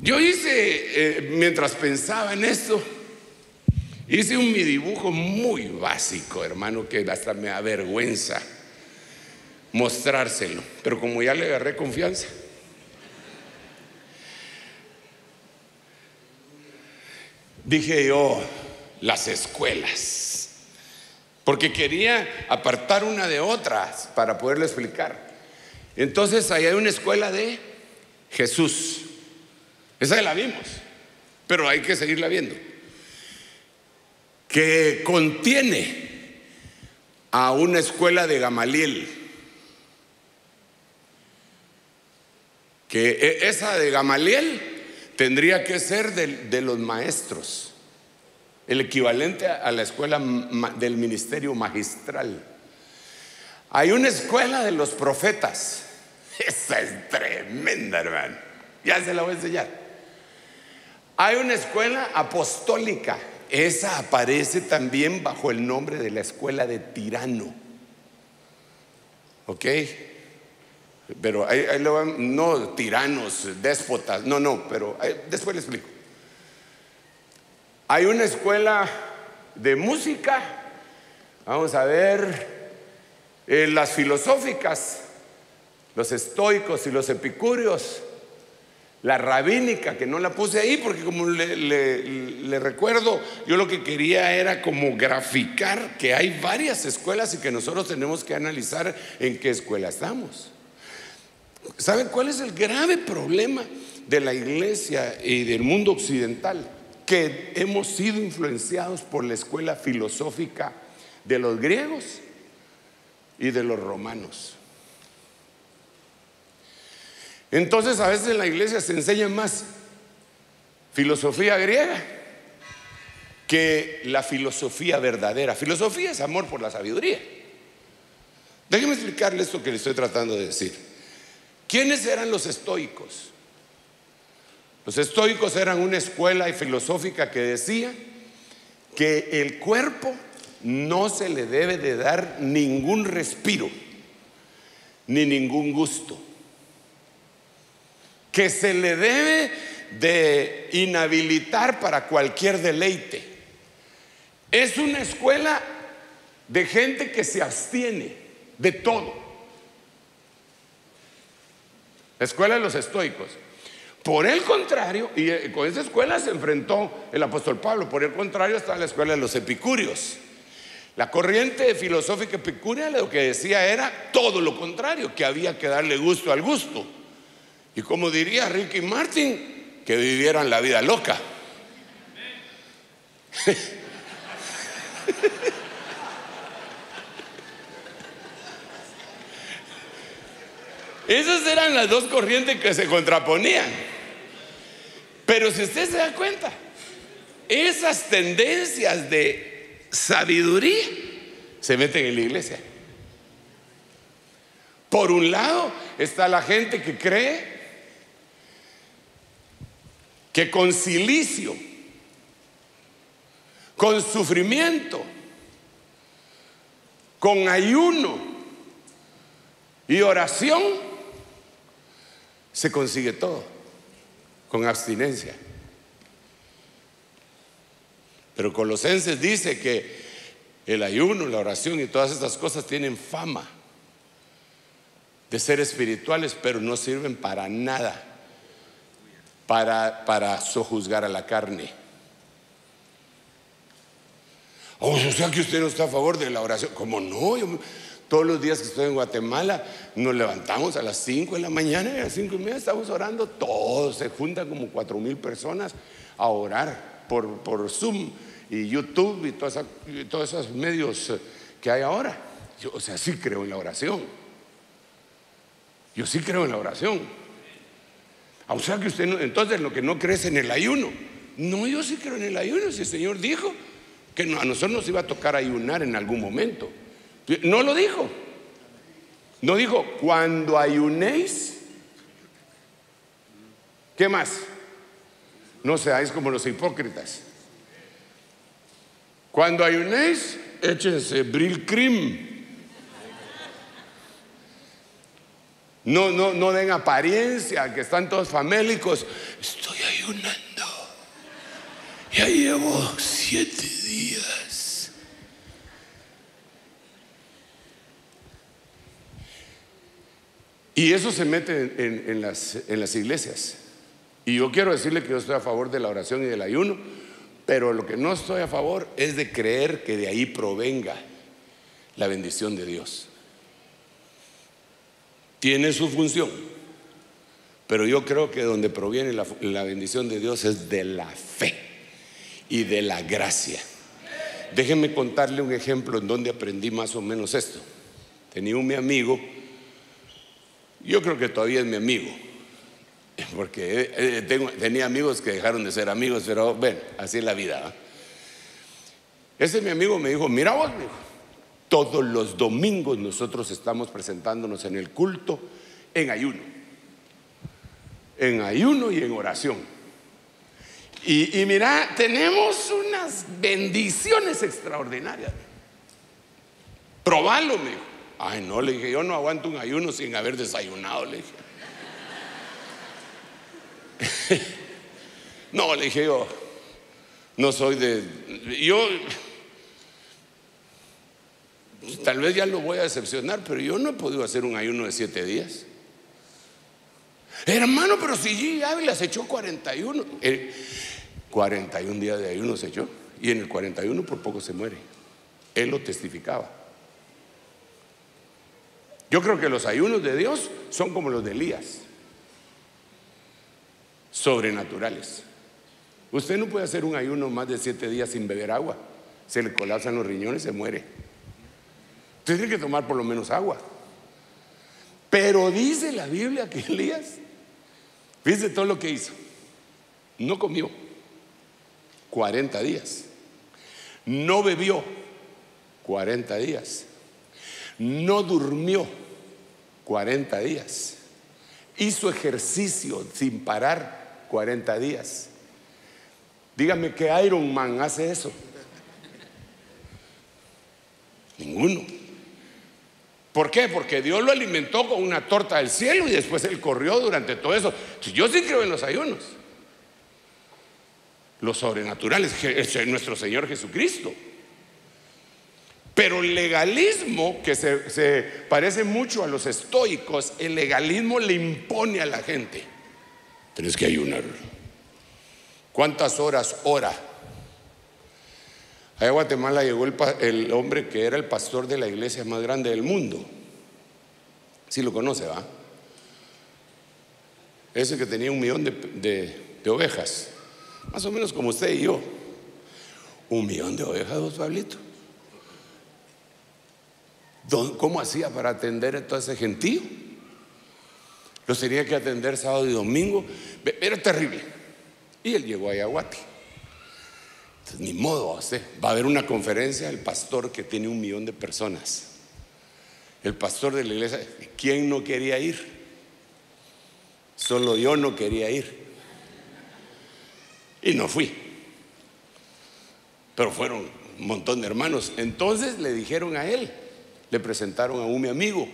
Yo hice, mientras pensaba en esto, hice mi dibujo muy básico, hermano, que hasta me da vergüenza mostrárselo, pero como ya le agarré confianza. Dije yo, las escuelas, porque quería apartar una de otras para poderle explicar. Entonces ahí hay una escuela de Jesús, esa la vimos, pero hay que seguirla viendo, que contiene a una escuela de Gamaliel, que esa de Gamaliel tendría que ser de los maestros, el equivalente a la escuela del ministerio magistral. Hay una escuela de los profetas, esa es tremenda, hermano, ya se la voy a enseñar. Hay una escuela apostólica, esa aparece también bajo el nombre de la escuela de Tirano, ¿ok? Pero ahí no tiranos, déspotas, no, pero después le explico. Hay una escuela de música, vamos a ver, las filosóficas, los estoicos y los epicúreos, la rabínica, que no la puse ahí porque como le recuerdo, yo lo que quería era como graficar que hay varias escuelas y que nosotros tenemos que analizar en qué escuela estamos. ¿Saben cuál es el grave problema de la iglesia y del mundo occidental? Que hemos sido influenciados por la escuela filosófica de los griegos y de los romanos. Entonces a veces en la iglesia se enseña más filosofía griega que la filosofía verdadera. Filosofía es amor por la sabiduría. Déjenme explicarle esto que le estoy tratando de decir. ¿Quiénes eran los estoicos? Los estoicos eran una escuela filosófica que decía que el cuerpo no se le debe de dar ningún respiro ni ningún gusto, que se le debe de inhabilitar para cualquier deleite. Es una escuela de gente que se abstiene de todo. La escuela de los estoicos. Por el contrario, y con esa escuela se enfrentó el apóstol Pablo. Por el contrario está la escuela de los epicúreos. La corriente filosófica epicúrea lo que decía era todo lo contrario, que había que darle gusto al gusto. Y como diría Ricky Martin, que vivieran la vida loca. Esas eran las dos corrientes que se contraponían. Pero si usted se da cuenta, esas tendencias de sabiduría se meten en la iglesia. Por un lado está la gente que cree que con cilicio, con sufrimiento, con ayuno y oración se consigue todo, con abstinencia. Pero Colosenses dice que el ayuno, la oración y todas estas cosas tienen fama de ser espirituales, pero no sirven para nada para sojuzgar a la carne. O sea que usted no está a favor de la oración. ¿Cómo no? Todos los días que estoy en Guatemala nos levantamos a las 5 de la mañana y a las 5:30 estamos orando. Todos se juntan como 4,000 personas a orar por Zoom y YouTube y todos esos medios que hay ahora. Yo, sí creo en la oración. Yo sí creo en la oración. O sea que usted no, entonces lo que no cree es en el ayuno. No, yo sí creo en el ayuno. Si el Señor dijo que a nosotros nos iba a tocar ayunar en algún momento. No lo dijo. No dijo, cuando ayunéis, ¿qué más? No seáis como los hipócritas. Cuando ayunéis, échense Bril Cream. No den apariencia que están todos famélicos. Estoy ayunando. Ya llevo 7 días. Y eso se mete en las iglesias. Y yo quiero decirle que yo estoy a favor de la oración y del ayuno, pero lo que no estoy a favor es de creer que de ahí provenga la bendición de Dios. Tiene su función, pero yo creo que donde proviene la bendición de Dios es de la fe y de la gracia. Déjenme contarle un ejemplo en donde aprendí más o menos esto. Tenía mi amigo, yo creo que todavía es mi amigo, porque tenía amigos que dejaron de ser amigos, pero bueno, así es la vida, ¿eh? Ese mi amigo me dijo, mira vos, todos los domingos nosotros estamos presentándonos en el culto en ayuno y en oración. Y mira, tenemos unas bendiciones extraordinarias. Probalo, me dijo. Ay, no, le dije, yo no aguanto un ayuno sin haber desayunado, le dije. No, le dije, yo no soy tal vez ya lo voy a decepcionar, pero yo no he podido hacer un ayuno de 7 días. Hermano, pero si G. Ávila se echó 41. 41 días de ayuno se echó. Y en el 41 por poco se muere. Él lo testificaba. Yo creo que los ayunos de Dios son como los de Elías, sobrenaturales. Usted no puede hacer un ayuno más de 7 días sin beber agua. Se le colapsan los riñones, se muere. Usted tiene que tomar por lo menos agua. Pero dice la Biblia que Elías, fíjese todo lo que hizo. No comió 40 días. No bebió 40 días. No durmió 40 días. Hizo ejercicio sin parar 40 días. Dígame, ¿qué Iron Man hace eso? Ninguno. ¿Por qué? Porque Dios lo alimentó con una torta del cielo y después él corrió durante todo eso. Yo sí creo en los ayunos, los sobrenaturales, es nuestro Señor Jesucristo. Pero el legalismo, que se parece mucho a los estoicos, el legalismo le impone a la gente: tienes que ayunar. ¿Cuántas horas ora? Allá a Guatemala llegó el hombre que era el pastor de la iglesia más grande del mundo. Sí lo conoce, ¿va? Ese que tenía 1 millón de ovejas, más o menos como usted y yo. 1 millón de ovejas, vos, Pablito. ¿Cómo hacía para atender a todo ese gentío? Los tenía que atender sábado y domingo. Era terrible. Y él llegó a Ayahuati. Entonces, ni modo, usted va a haber una conferencia del pastor que tiene 1 millón de personas. El pastor de la iglesia, ¿quién no quería ir? Solo yo no quería ir. Y no fui. Pero fueron un montón de hermanos. Entonces le dijeron a él, le presentaron a mi amigo: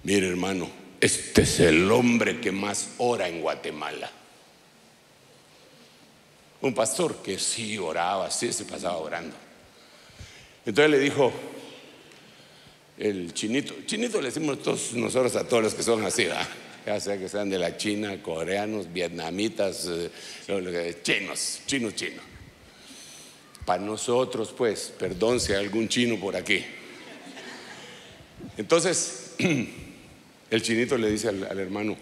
mire, hermano, este es el hombre que más ora en Guatemala. Un pastor que sí oraba, sí se pasaba orando. Entonces le dijo el chinito le decimos todos nosotros a todos los que son así, ¿verdad? Ya sea que sean de la China, coreanos, vietnamitas, chinos. Para nosotros, pues, perdón si hay algún chino por aquí. Entonces el chinito le dice al hermano: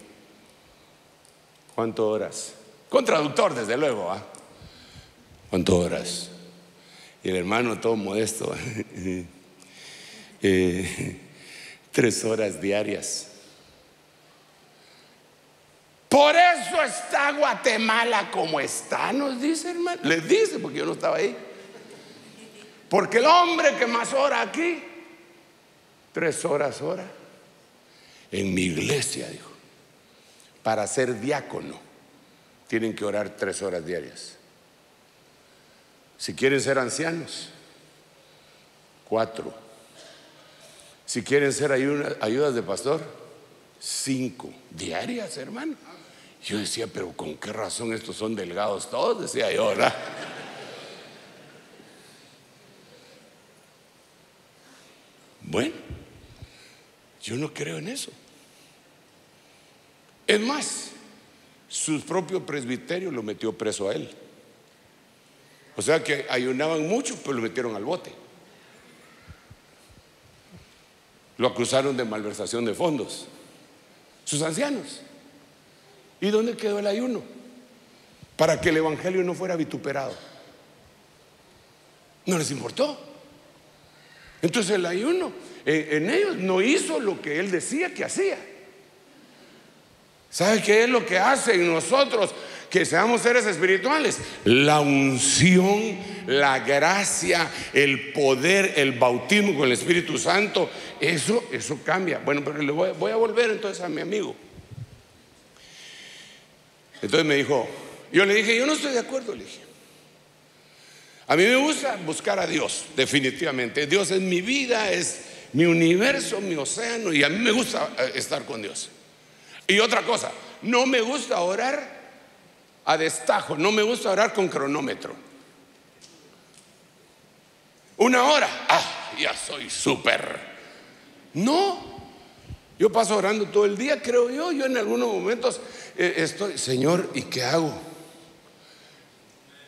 ¿cuánto oras? Con traductor, desde luego, ¿ah? ¿Cuánto horas? Y el hermano, todo modesto, 3 horas diarias. Por eso está Guatemala como está, nos dice, hermano. Les dice, porque yo no estaba ahí. Porque el hombre que más ora aquí, 3 horas ora en mi iglesia, dijo. Para ser diácono tienen que orar 3 horas diarias. Si quieren ser ancianos, 4. Si quieren ser ayudas de pastor, 5 diarias, hermano. Yo decía, pero ¿con qué razón estos son delgados todos? Decía yo, ¿verdad? Bueno, yo no creo en eso. Es más, su propio presbiterio lo metió preso a él. O sea que ayunaban mucho, pero lo metieron al bote. Lo acusaron de malversación de fondos. Sus ancianos. ¿Y dónde quedó el ayuno? Para que el evangelio no fuera vituperado. No les importó. Entonces el ayuno en ellos no hizo lo que él decía que hacía. ¿Sabe qué es lo que hace en nosotros que seamos seres espirituales? La unción, la gracia, el poder, el bautismo con el Espíritu Santo. Eso cambia. Bueno, pero le voy a volver entonces a mi amigo. Entonces me dijo, yo le dije, yo no estoy de acuerdo, le dije. A mí me gusta buscar a Dios, definitivamente. Dios es mi vida, es mi universo, mi océano, y a mí me gusta estar con Dios. Y otra cosa, no me gusta orar a destajo, no me gusta orar con cronómetro. 1 hora, ya soy súper. No, yo paso orando todo el día, creo yo. Yo en algunos momentos estoy, Señor, ¿y qué hago?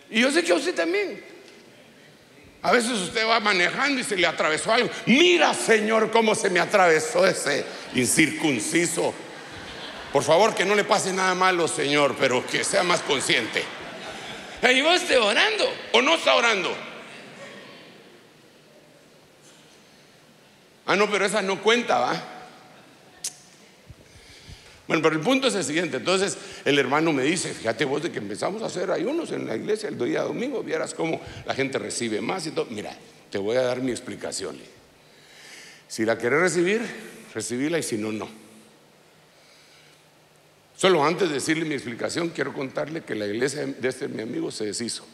Y yo sé que a usted también. A veces usted va manejando y se le atravesó algo. Mira, Señor, cómo se me atravesó ese incircunciso. Por favor, que no le pase nada malo, Señor, pero que sea más consciente. ¿Y vos esté orando o no está orando? No, pero esa no cuenta, ¿va? Bueno, pero el punto es el siguiente. Entonces el hermano me dice, fíjate vos de que empezamos a hacer ayunos en la iglesia el día domingo, vieras cómo la gente recibe más y todo. Mira, te voy a dar mi explicación. Si la querés recibir, recibíla, y si no, no. Solo antes de decirle mi explicación, quiero contarle que la iglesia de mi amigo se deshizo.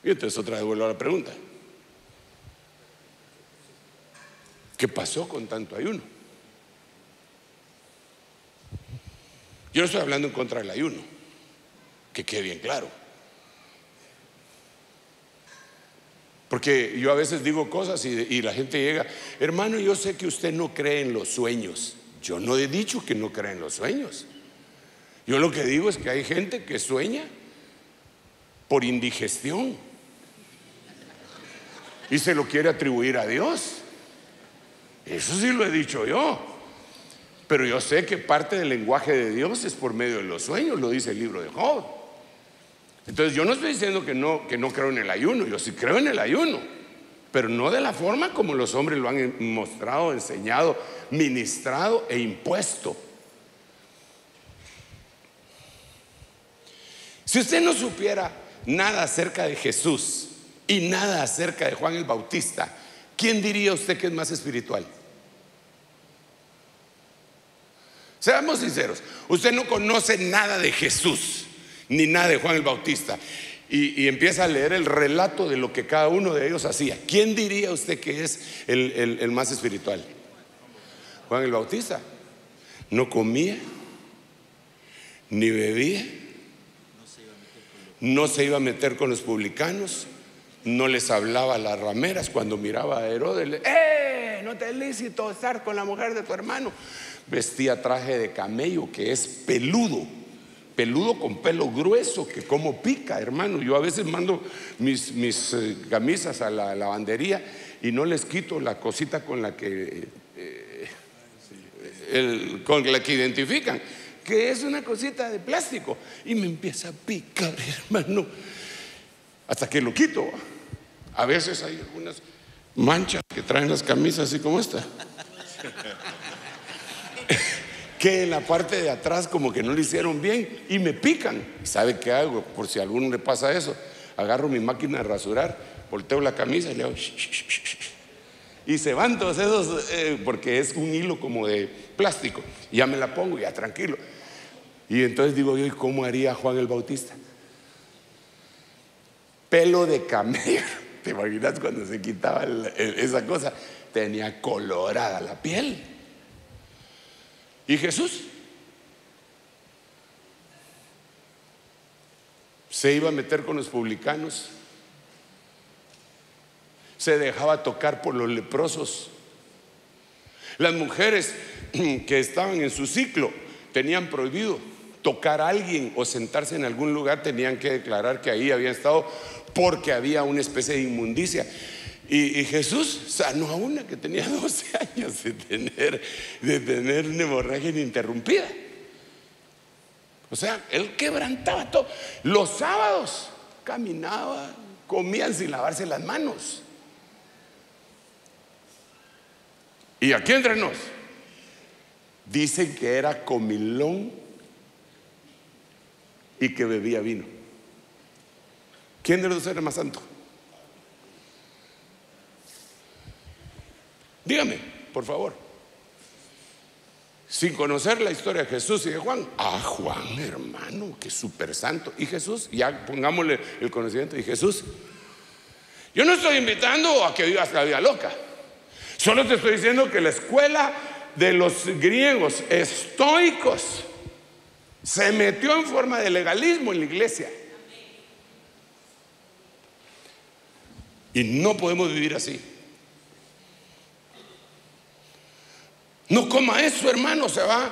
Y entonces otra vez vuelvo a la pregunta. ¿Qué pasó con tanto ayuno? Yo no estoy hablando en contra del ayuno, que quede bien claro. Porque yo a veces digo cosas y la gente llega, hermano, yo sé que usted no cree en los sueños. Yo no he dicho que no cree en los sueños. Yo lo que digo es que hay gente que sueña por indigestión y se lo quiere atribuir a Dios. Eso sí lo he dicho yo. Pero yo sé que parte del lenguaje de Dios es por medio de los sueños, lo dice el libro de Job. Entonces yo no estoy diciendo que no creo en el ayuno. Yo sí creo en el ayuno, pero no de la forma como los hombres lo han mostrado, enseñado, ministrado e impuesto. Si usted no supiera nada acerca de Jesús y nada acerca de Juan el Bautista, ¿quién diría usted que es más espiritual? Seamos sinceros, usted no conoce nada de Jesús ni nada de Juan el Bautista y empieza a leer el relato de lo que cada uno de ellos hacía. ¿Quién diría usted que es el más espiritual? Juan el Bautista no comía ni bebía, no se iba a meter con los publicanos, no les hablaba a las rameras. Cuando miraba a Herodes, no te es lícito estar con la mujer de tu hermano. Vestía traje de camello, que es peludo con pelo grueso, que como pica, hermano. Yo a veces mando mis camisas a la lavandería y no les quito la cosita con la que identifican, que es una cosita de plástico, y me empieza a picar, hermano, hasta que lo quito. A veces hay algunas manchas que traen las camisas así como esta. que en la parte de atrás como que no lo hicieron bien y me pican. ¿Sabe qué hago? Por si a alguno le pasa eso, agarro mi máquina de rasurar, volteo la camisa y le hago y se van todos esos, porque es un hilo como de plástico, y ya me la pongo, ya tranquilo. Y entonces digo yo, ¿y cómo haría Juan el Bautista? Pelo de camello. ¿Te imaginas cuando se quitaba esa cosa? Tenía colorada la piel. ¿Y Jesús? Se iba a meter con los publicanos, se dejaba tocar por los leprosos. Las mujeres que estaban en su ciclo tenían prohibido tocar a alguien o sentarse en algún lugar, tenían que declarar que ahí habían estado porque había una especie de inmundicia. Y Jesús sanó a una que tenía 12 años de tener una hemorragia ininterrumpida. O sea, él quebrantaba todo. Los sábados caminaba, comían sin lavarse las manos. Y aquí entre nos dicen que era comilón y que bebía vino. ¿Quién de los dos era más santo? Dígame, por favor. Sin conocer la historia de Jesús y de Juan. Juan, hermano, que súper santo. Y Jesús, ya pongámosle el conocimiento. Y Jesús, yo no estoy invitando a que vivas la vida loca. Solo te estoy diciendo que la escuela de los griegos estoicos se metió en forma de legalismo en la iglesia. Y no podemos vivir así. No coma eso, hermano, se va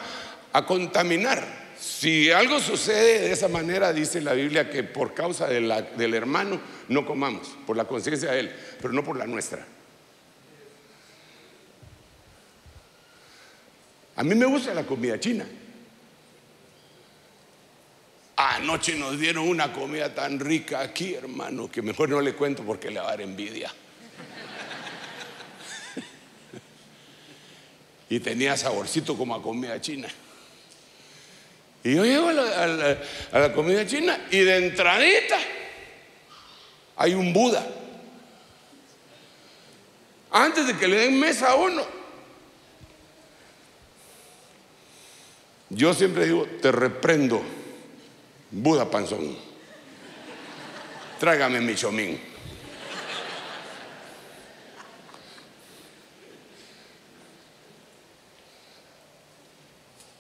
a contaminar. Si algo sucede de esa manera, dice la Biblia que por causa del hermano no comamos, por la conciencia de él, pero no por la nuestra. A mí me gusta la comida china. Anoche nos dieron una comida tan rica aquí, hermano, que mejor no le cuento porque le va a dar envidia. Y tenía saborcito como a comida china. Y yo llego a la comida china y de entradita hay un Buda. Antes de que le den mesa a uno, yo siempre digo, te reprendo, Buda panzón, trágame mi chomín.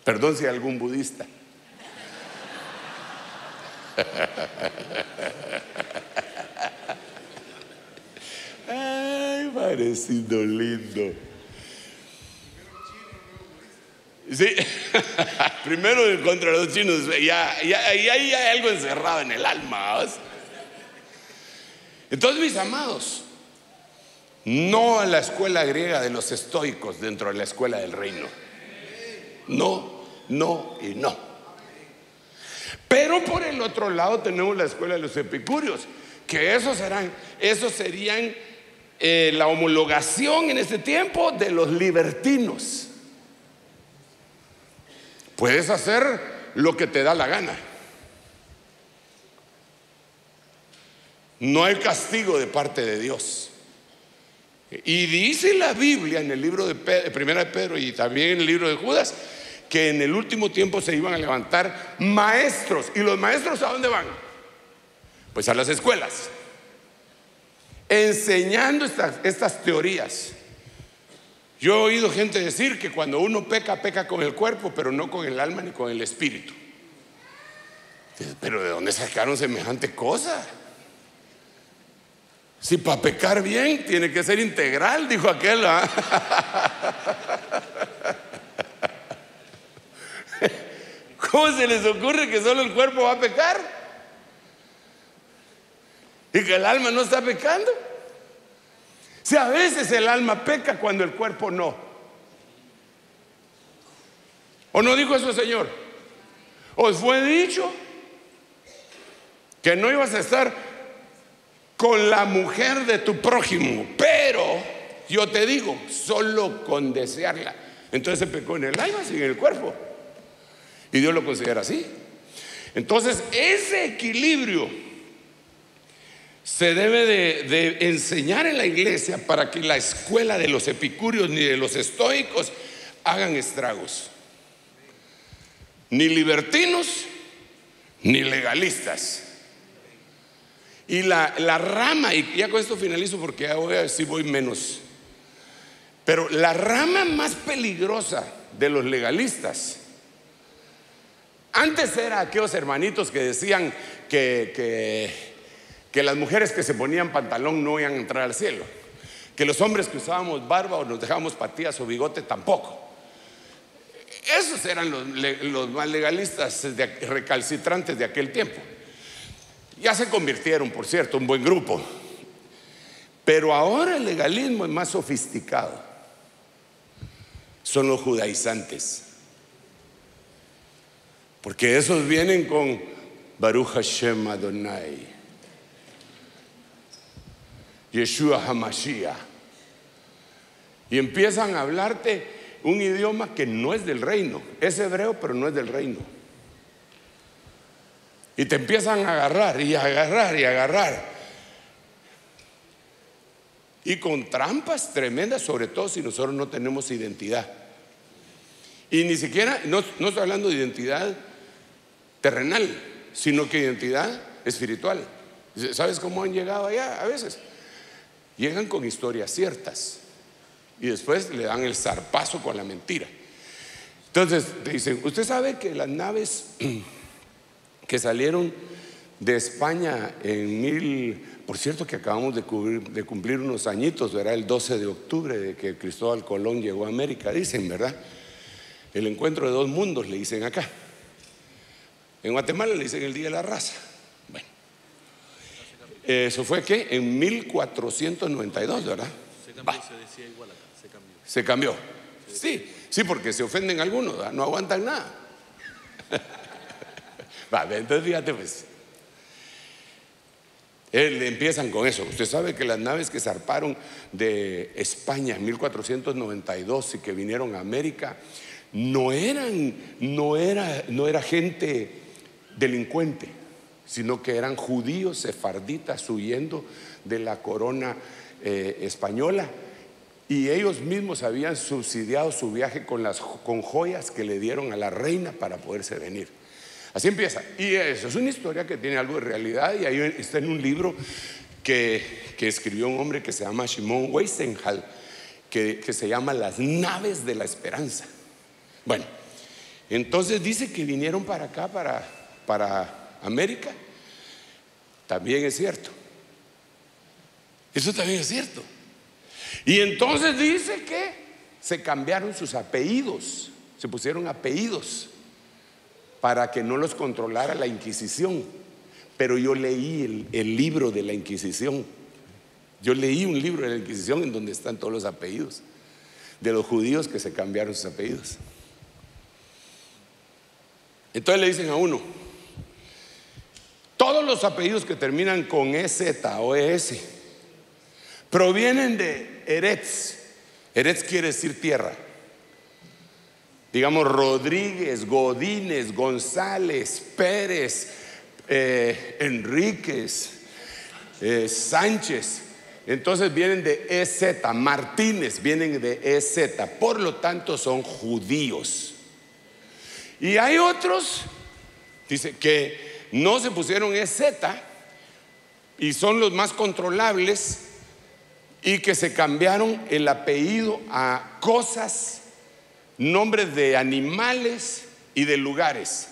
Perdón si hay algún budista. Ay, parecido lindo. Sí, primero contra los chinos, ya hay algo encerrado en el alma, ¿ves? Entonces, mis amados, no a la escuela griega de los estoicos dentro de la escuela del reino. No, no y no. Pero por el otro lado tenemos la escuela de los epicúreos, que esos serían la homologación en este tiempo de los libertinos. Puedes hacer lo que te da la gana. No hay castigo de parte de Dios. Y dice la Biblia en el libro de Primera de Pedro y también en el libro de Judas que en el último tiempo se iban a levantar maestros. ¿Y los maestros a dónde van? Pues a las escuelas, enseñando estas teorías. Yo he oído gente decir que cuando uno peca, peca con el cuerpo, pero no con el alma ni con el espíritu. Pero ¿de dónde sacaron semejante cosa? Si para pecar bien tiene que ser integral, dijo aquel. ¿Cómo se les ocurre que solo el cuerpo va a pecar? Y que el alma no está pecando. Si a veces el alma peca cuando el cuerpo no. ¿O no dijo eso el Señor? ¿Os fue dicho que no ibas a estar con la mujer de tu prójimo? Pero yo te digo, solo con desearla. Entonces se pecó en el alma, sin el cuerpo. Y Dios lo considera así. Entonces, ese equilibrio se debe de enseñar en la iglesia para que la escuela de los epicúreos ni de los estoicos hagan estragos. Ni libertinos ni legalistas. Y la rama, y ya con esto finalizo porque ya voy a decir voy menos, pero la rama más peligrosa de los legalistas antes era aquellos hermanitos que decían que las mujeres que se ponían pantalón no iban a entrar al cielo, que los hombres que usábamos barba o nos dejábamos patillas o bigote tampoco. Esos eran los más legalistas, recalcitrantes de aquel tiempo. Ya se convirtieron, por cierto, un buen grupo. Pero ahora el legalismo es más sofisticado. Son los judaizantes. Porque esos vienen con Baruch Hashem Adonai, Yeshua HaMashiach, y empiezan a hablarte un idioma que no es del reino. Es hebreo, pero no es del reino. Y te empiezan a agarrar y a agarrar y a agarrar. Y con trampas tremendas, sobre todo si nosotros no tenemos identidad. Y ni siquiera, no estoy hablando de identidad terrenal, sino que identidad espiritual. ¿Sabes cómo han llegado allá? A veces llegan con historias ciertas y después le dan el zarpazo con la mentira. Entonces te dicen, usted sabe que las naves que salieron de España por cierto que acabamos de cumplir unos añitos, ¿verdad? El 12 de octubre de que Cristóbal Colón llegó a América, dicen, ¿verdad? El encuentro de dos mundos, le dicen acá. En Guatemala le dicen el Día de la Raza. Bueno, eso fue ¿qué? En 1492, ¿verdad? Se cambió, se decía igual acá, se cambió. Se cambió. Sí, porque se ofenden algunos, ¿verdad? No aguantan nada. Vale, entonces fíjate pues. Empiezan con eso. Usted sabe que las naves que zarparon de España en 1492 y que vinieron a América no era gente delincuente, sino que eran judíos sefarditas huyendo de la corona española, y ellos mismos habían subsidiado su viaje con joyas que le dieron a la reina para poderse venir. Así empieza. Y eso es una historia que tiene algo de realidad, y ahí está en un libro que escribió un hombre que se llama Shimon Weisenthal, que se llama Las Naves de la Esperanza. Bueno, entonces dice que vinieron para acá, para América. También es cierto. Eso también es cierto. Y entonces dice que se cambiaron sus apellidos, se pusieron apellidos para que no los controlara la Inquisición. Pero yo leí el libro de la Inquisición. Yo leí un libro de la Inquisición en donde están todos los apellidos de los judíos que se cambiaron sus apellidos. Entonces le dicen a uno, todos los apellidos que terminan con EZ o ES provienen de Eretz. Eretz quiere decir tierra. Digamos Rodríguez, Godínez, González, Pérez, Enríquez, Sánchez. Entonces vienen de EZ. Martínez vienen de EZ. Por lo tanto son judíos. Y hay otros, dice, que no se pusieron EZ y son los más controlables, y que se cambiaron el apellido a cosas, nombres de animales y de lugares.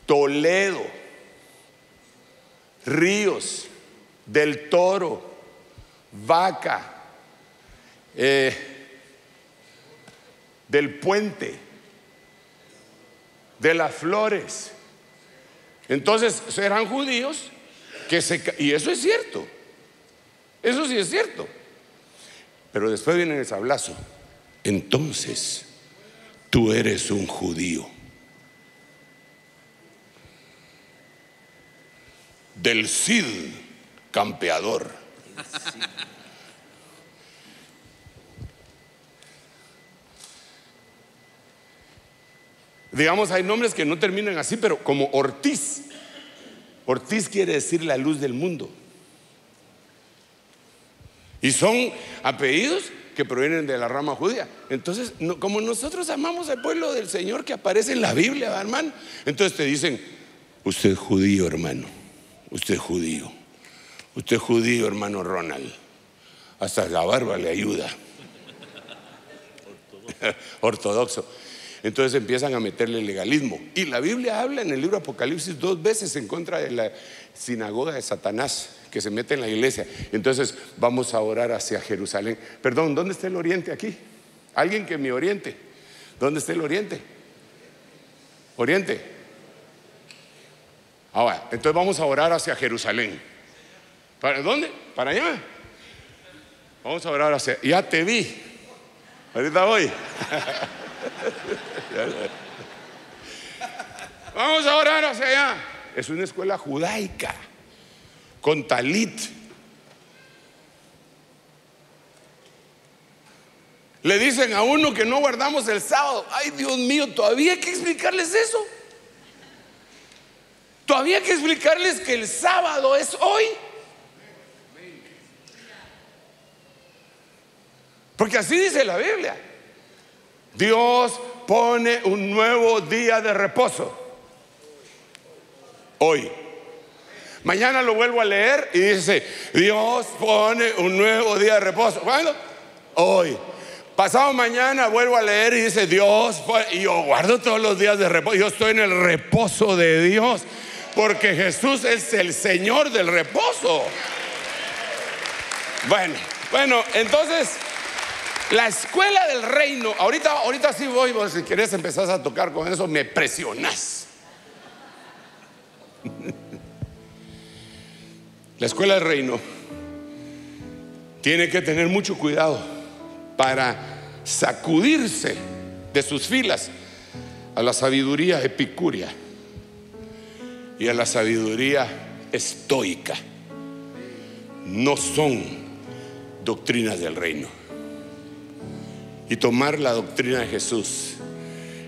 Toledo, Ríos, Del Toro, Vaca, del Puente, de Las Flores. Entonces eran judíos y eso es cierto. Eso sí es cierto. Pero después viene el sablazo. Entonces tú eres un judío del Cid campeador. Digamos, hay nombres que no terminan así, pero como Ortiz. Ortiz quiere decir la luz del mundo. Y son apellidos que provienen de la rama judía. Entonces, como nosotros amamos al pueblo del Señor que aparece en la Biblia, hermano, entonces te dicen: usted es judío, hermano. Usted es judío. Usted es judío, hermano Ronald. Hasta la barba le ayuda. Ortodoxo. Entonces empiezan a meterle legalismo. Y la Biblia habla en el libro Apocalipsis 2 veces en contra de la sinagoga de Satanás que se mete en la iglesia. Entonces vamos a orar hacia Jerusalén. Perdón, ¿dónde está el oriente aquí? Alguien que me oriente. ¿Dónde está el oriente? Oriente. Ahora, entonces vamos a orar hacia Jerusalén. ¿Para dónde? ¿Para allá? Vamos a orar hacia... Ya te vi. Ahorita voy. Vamos a orar hacia allá. Es una escuela judaica con talit. Le dicen a uno que no guardamos el sábado. Ay, Dios mío, todavía hay que explicarles eso. Todavía hay que explicarles que el sábado es hoy. Porque así dice la Biblia. Dios pone un nuevo día de reposo hoy. Mañana lo vuelvo a leer y dice: Dios pone un nuevo día de reposo. ¿Cuándo? Hoy. Pasado mañana vuelvo a leer y dice: Dios pone... Y yo guardo todos los días de reposo. Yo estoy en el reposo de Dios, porque Jesús es el Señor del reposo. Bueno, entonces la escuela del reino, ahorita sí voy, vos, si querés empezás a tocar con eso, me presionás. La escuela del reino tiene que tener mucho cuidado para sacudirse de sus filas a la sabiduría epicúrea y a la sabiduría estoica. No son doctrinas del reino. Y tomar la doctrina de Jesús,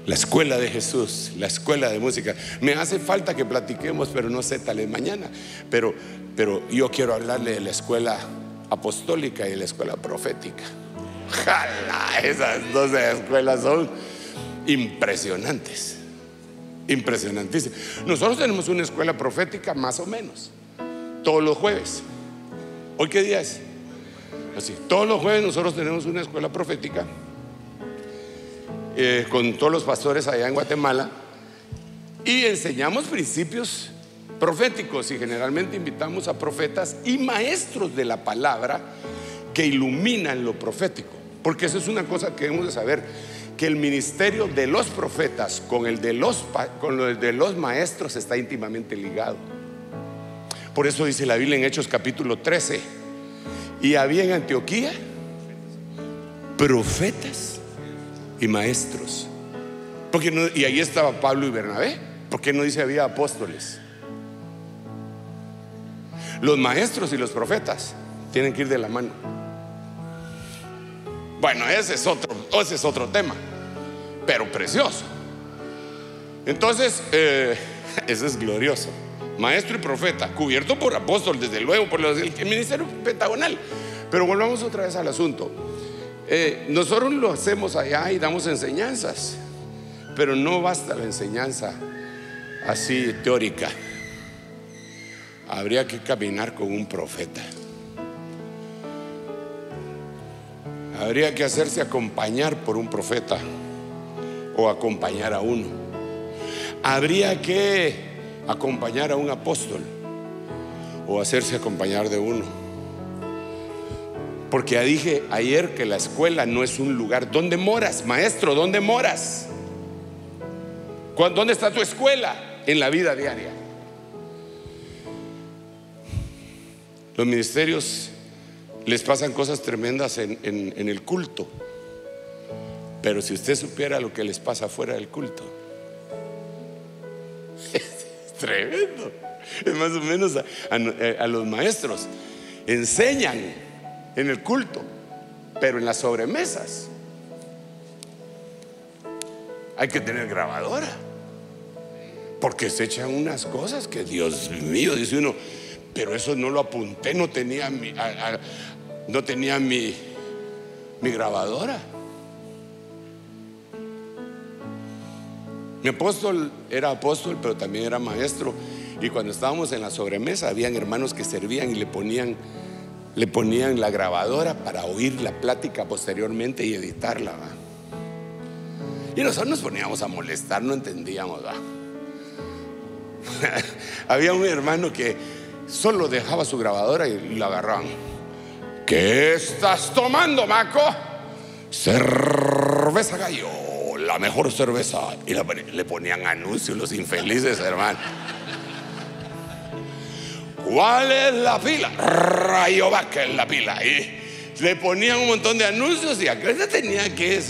la escuela de Jesús, la escuela de música. Me hace falta que platiquemos, pero no sé, tal vez mañana. Pero yo quiero hablarle de la escuela apostólica y de la escuela profética. ¡Jala! Esas dos escuelas son impresionantes, impresionantísimas. Nosotros tenemos una escuela profética más o menos todos los jueves. ¿Hoy qué día es? Así, todos los jueves nosotros tenemos una escuela profética con todos los pastores allá en Guatemala, y enseñamos principios proféticos, y generalmente invitamos a profetas y maestros de la palabra que iluminan lo profético, porque eso es una cosa que debemos de saber, que el ministerio de los profetas con el de los maestros está íntimamente ligado. Por eso dice la Biblia en Hechos capítulo 13: y había en Antioquía profetas y maestros. Y ahí estaba Pablo y Bernabé. ¿Por qué no dice había apóstoles? Los maestros y los profetas tienen que ir de la mano. Bueno, ese es otro tema, pero precioso. Entonces, eso es glorioso. Maestro y profeta, cubierto por apóstol, desde luego, por el ministerio pentagonal. Pero volvamos otra vez al asunto. Nosotros lo hacemos allá y damos enseñanzas, pero no basta la enseñanza así teórica. Habría que caminar con un profeta. Habría que hacerse acompañar por un profeta o acompañar a uno. Habría que acompañar a un apóstol o hacerse acompañar de uno. Porque ya dije ayer que la escuela no es un lugar. ¿Dónde moras, maestro? ¿Dónde moras? ¿Dónde está tu escuela? En la vida diaria. Los ministerios les pasan cosas tremendas en el culto, pero si usted supiera lo que les pasa fuera del culto, es tremendo. Es más o menos a los maestros enseñan en el culto, pero en las sobremesas hay que tener grabadora, porque se echan unas cosas que, Dios mío, dice uno, pero eso no lo apunté, no tenía mi grabadora. Mi apóstol era apóstol, pero también era maestro. Y cuando estábamos en la sobremesa, habían hermanos que servían y le ponían la grabadora para oír la plática posteriormente y editarla, ¿va? Y nosotros nos poníamos a molestar, no entendíamos, ¿va? Había un hermano que solo dejaba su grabadora y la agarraban. ¿Qué estás tomando, maco? Cerveza Gallo, la mejor cerveza. Y le ponían anuncios los infelices, hermano. ¿Cuál es la pila? Rayovac es la pila. Y le ponían un montón de anuncios y acá tenía que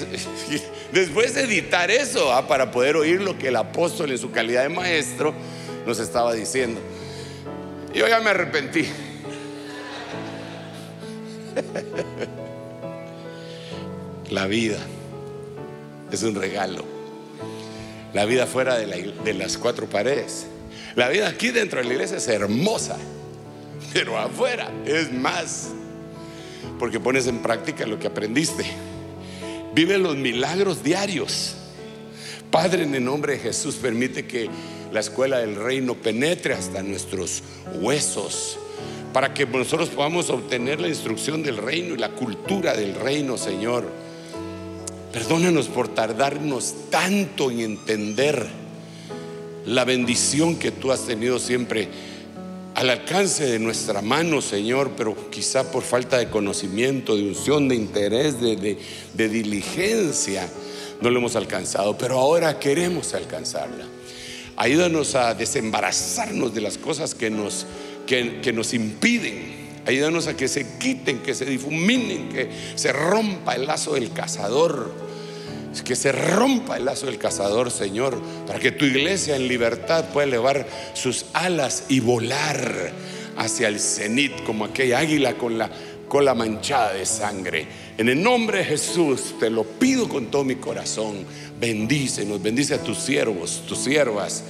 después editar eso, para poder oír lo que el apóstol en su calidad de maestro nos estaba diciendo. Yo ya me arrepentí. La vida es un regalo. La vida fuera de las cuatro paredes. La vida aquí dentro de la iglesia es hermosa, pero afuera es más, porque pones en práctica lo que aprendiste. Vive los milagros diarios. Padre, en el nombre de Jesús, permite que la escuela del reino penetre hasta nuestros huesos, para que nosotros podamos obtener la instrucción del reino y la cultura del reino, Señor. Perdónanos por tardarnos tanto en entender la bendición que tú has tenido siempre al alcance de nuestra mano, Señor, pero quizá por falta de conocimiento, de unción, de interés, de diligencia, no lo hemos alcanzado, pero ahora queremos alcanzarla. Ayúdanos a desembarazarnos de las cosas que nos impiden. Ayúdanos a que se quiten, que se difuminen, que se rompa el lazo del cazador. Que se rompa el lazo del cazador, Señor, para que tu iglesia en libertad pueda elevar sus alas y volar hacia el cenit como aquella águila con la cola manchada de sangre. En el nombre de Jesús te lo pido con todo mi corazón. Bendícenos, bendice a tus siervos, tus siervas.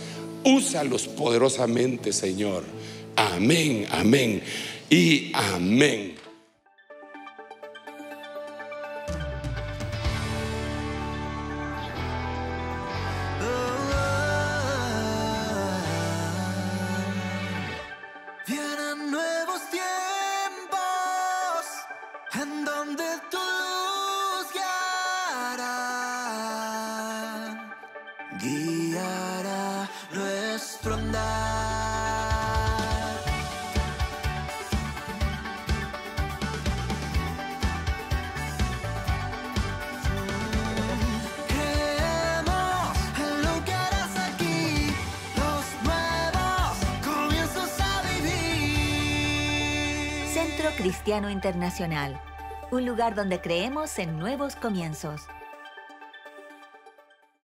Úsalos poderosamente, Señor. Amén, amén y amén. Vienen nuevos tiempos en donde tu luz guiará nuestro andar. Creemos en lo que harás aquí, los nuevos comienzos a vivir. Centro Cristiano Internacional, un lugar donde creemos en nuevos comienzos.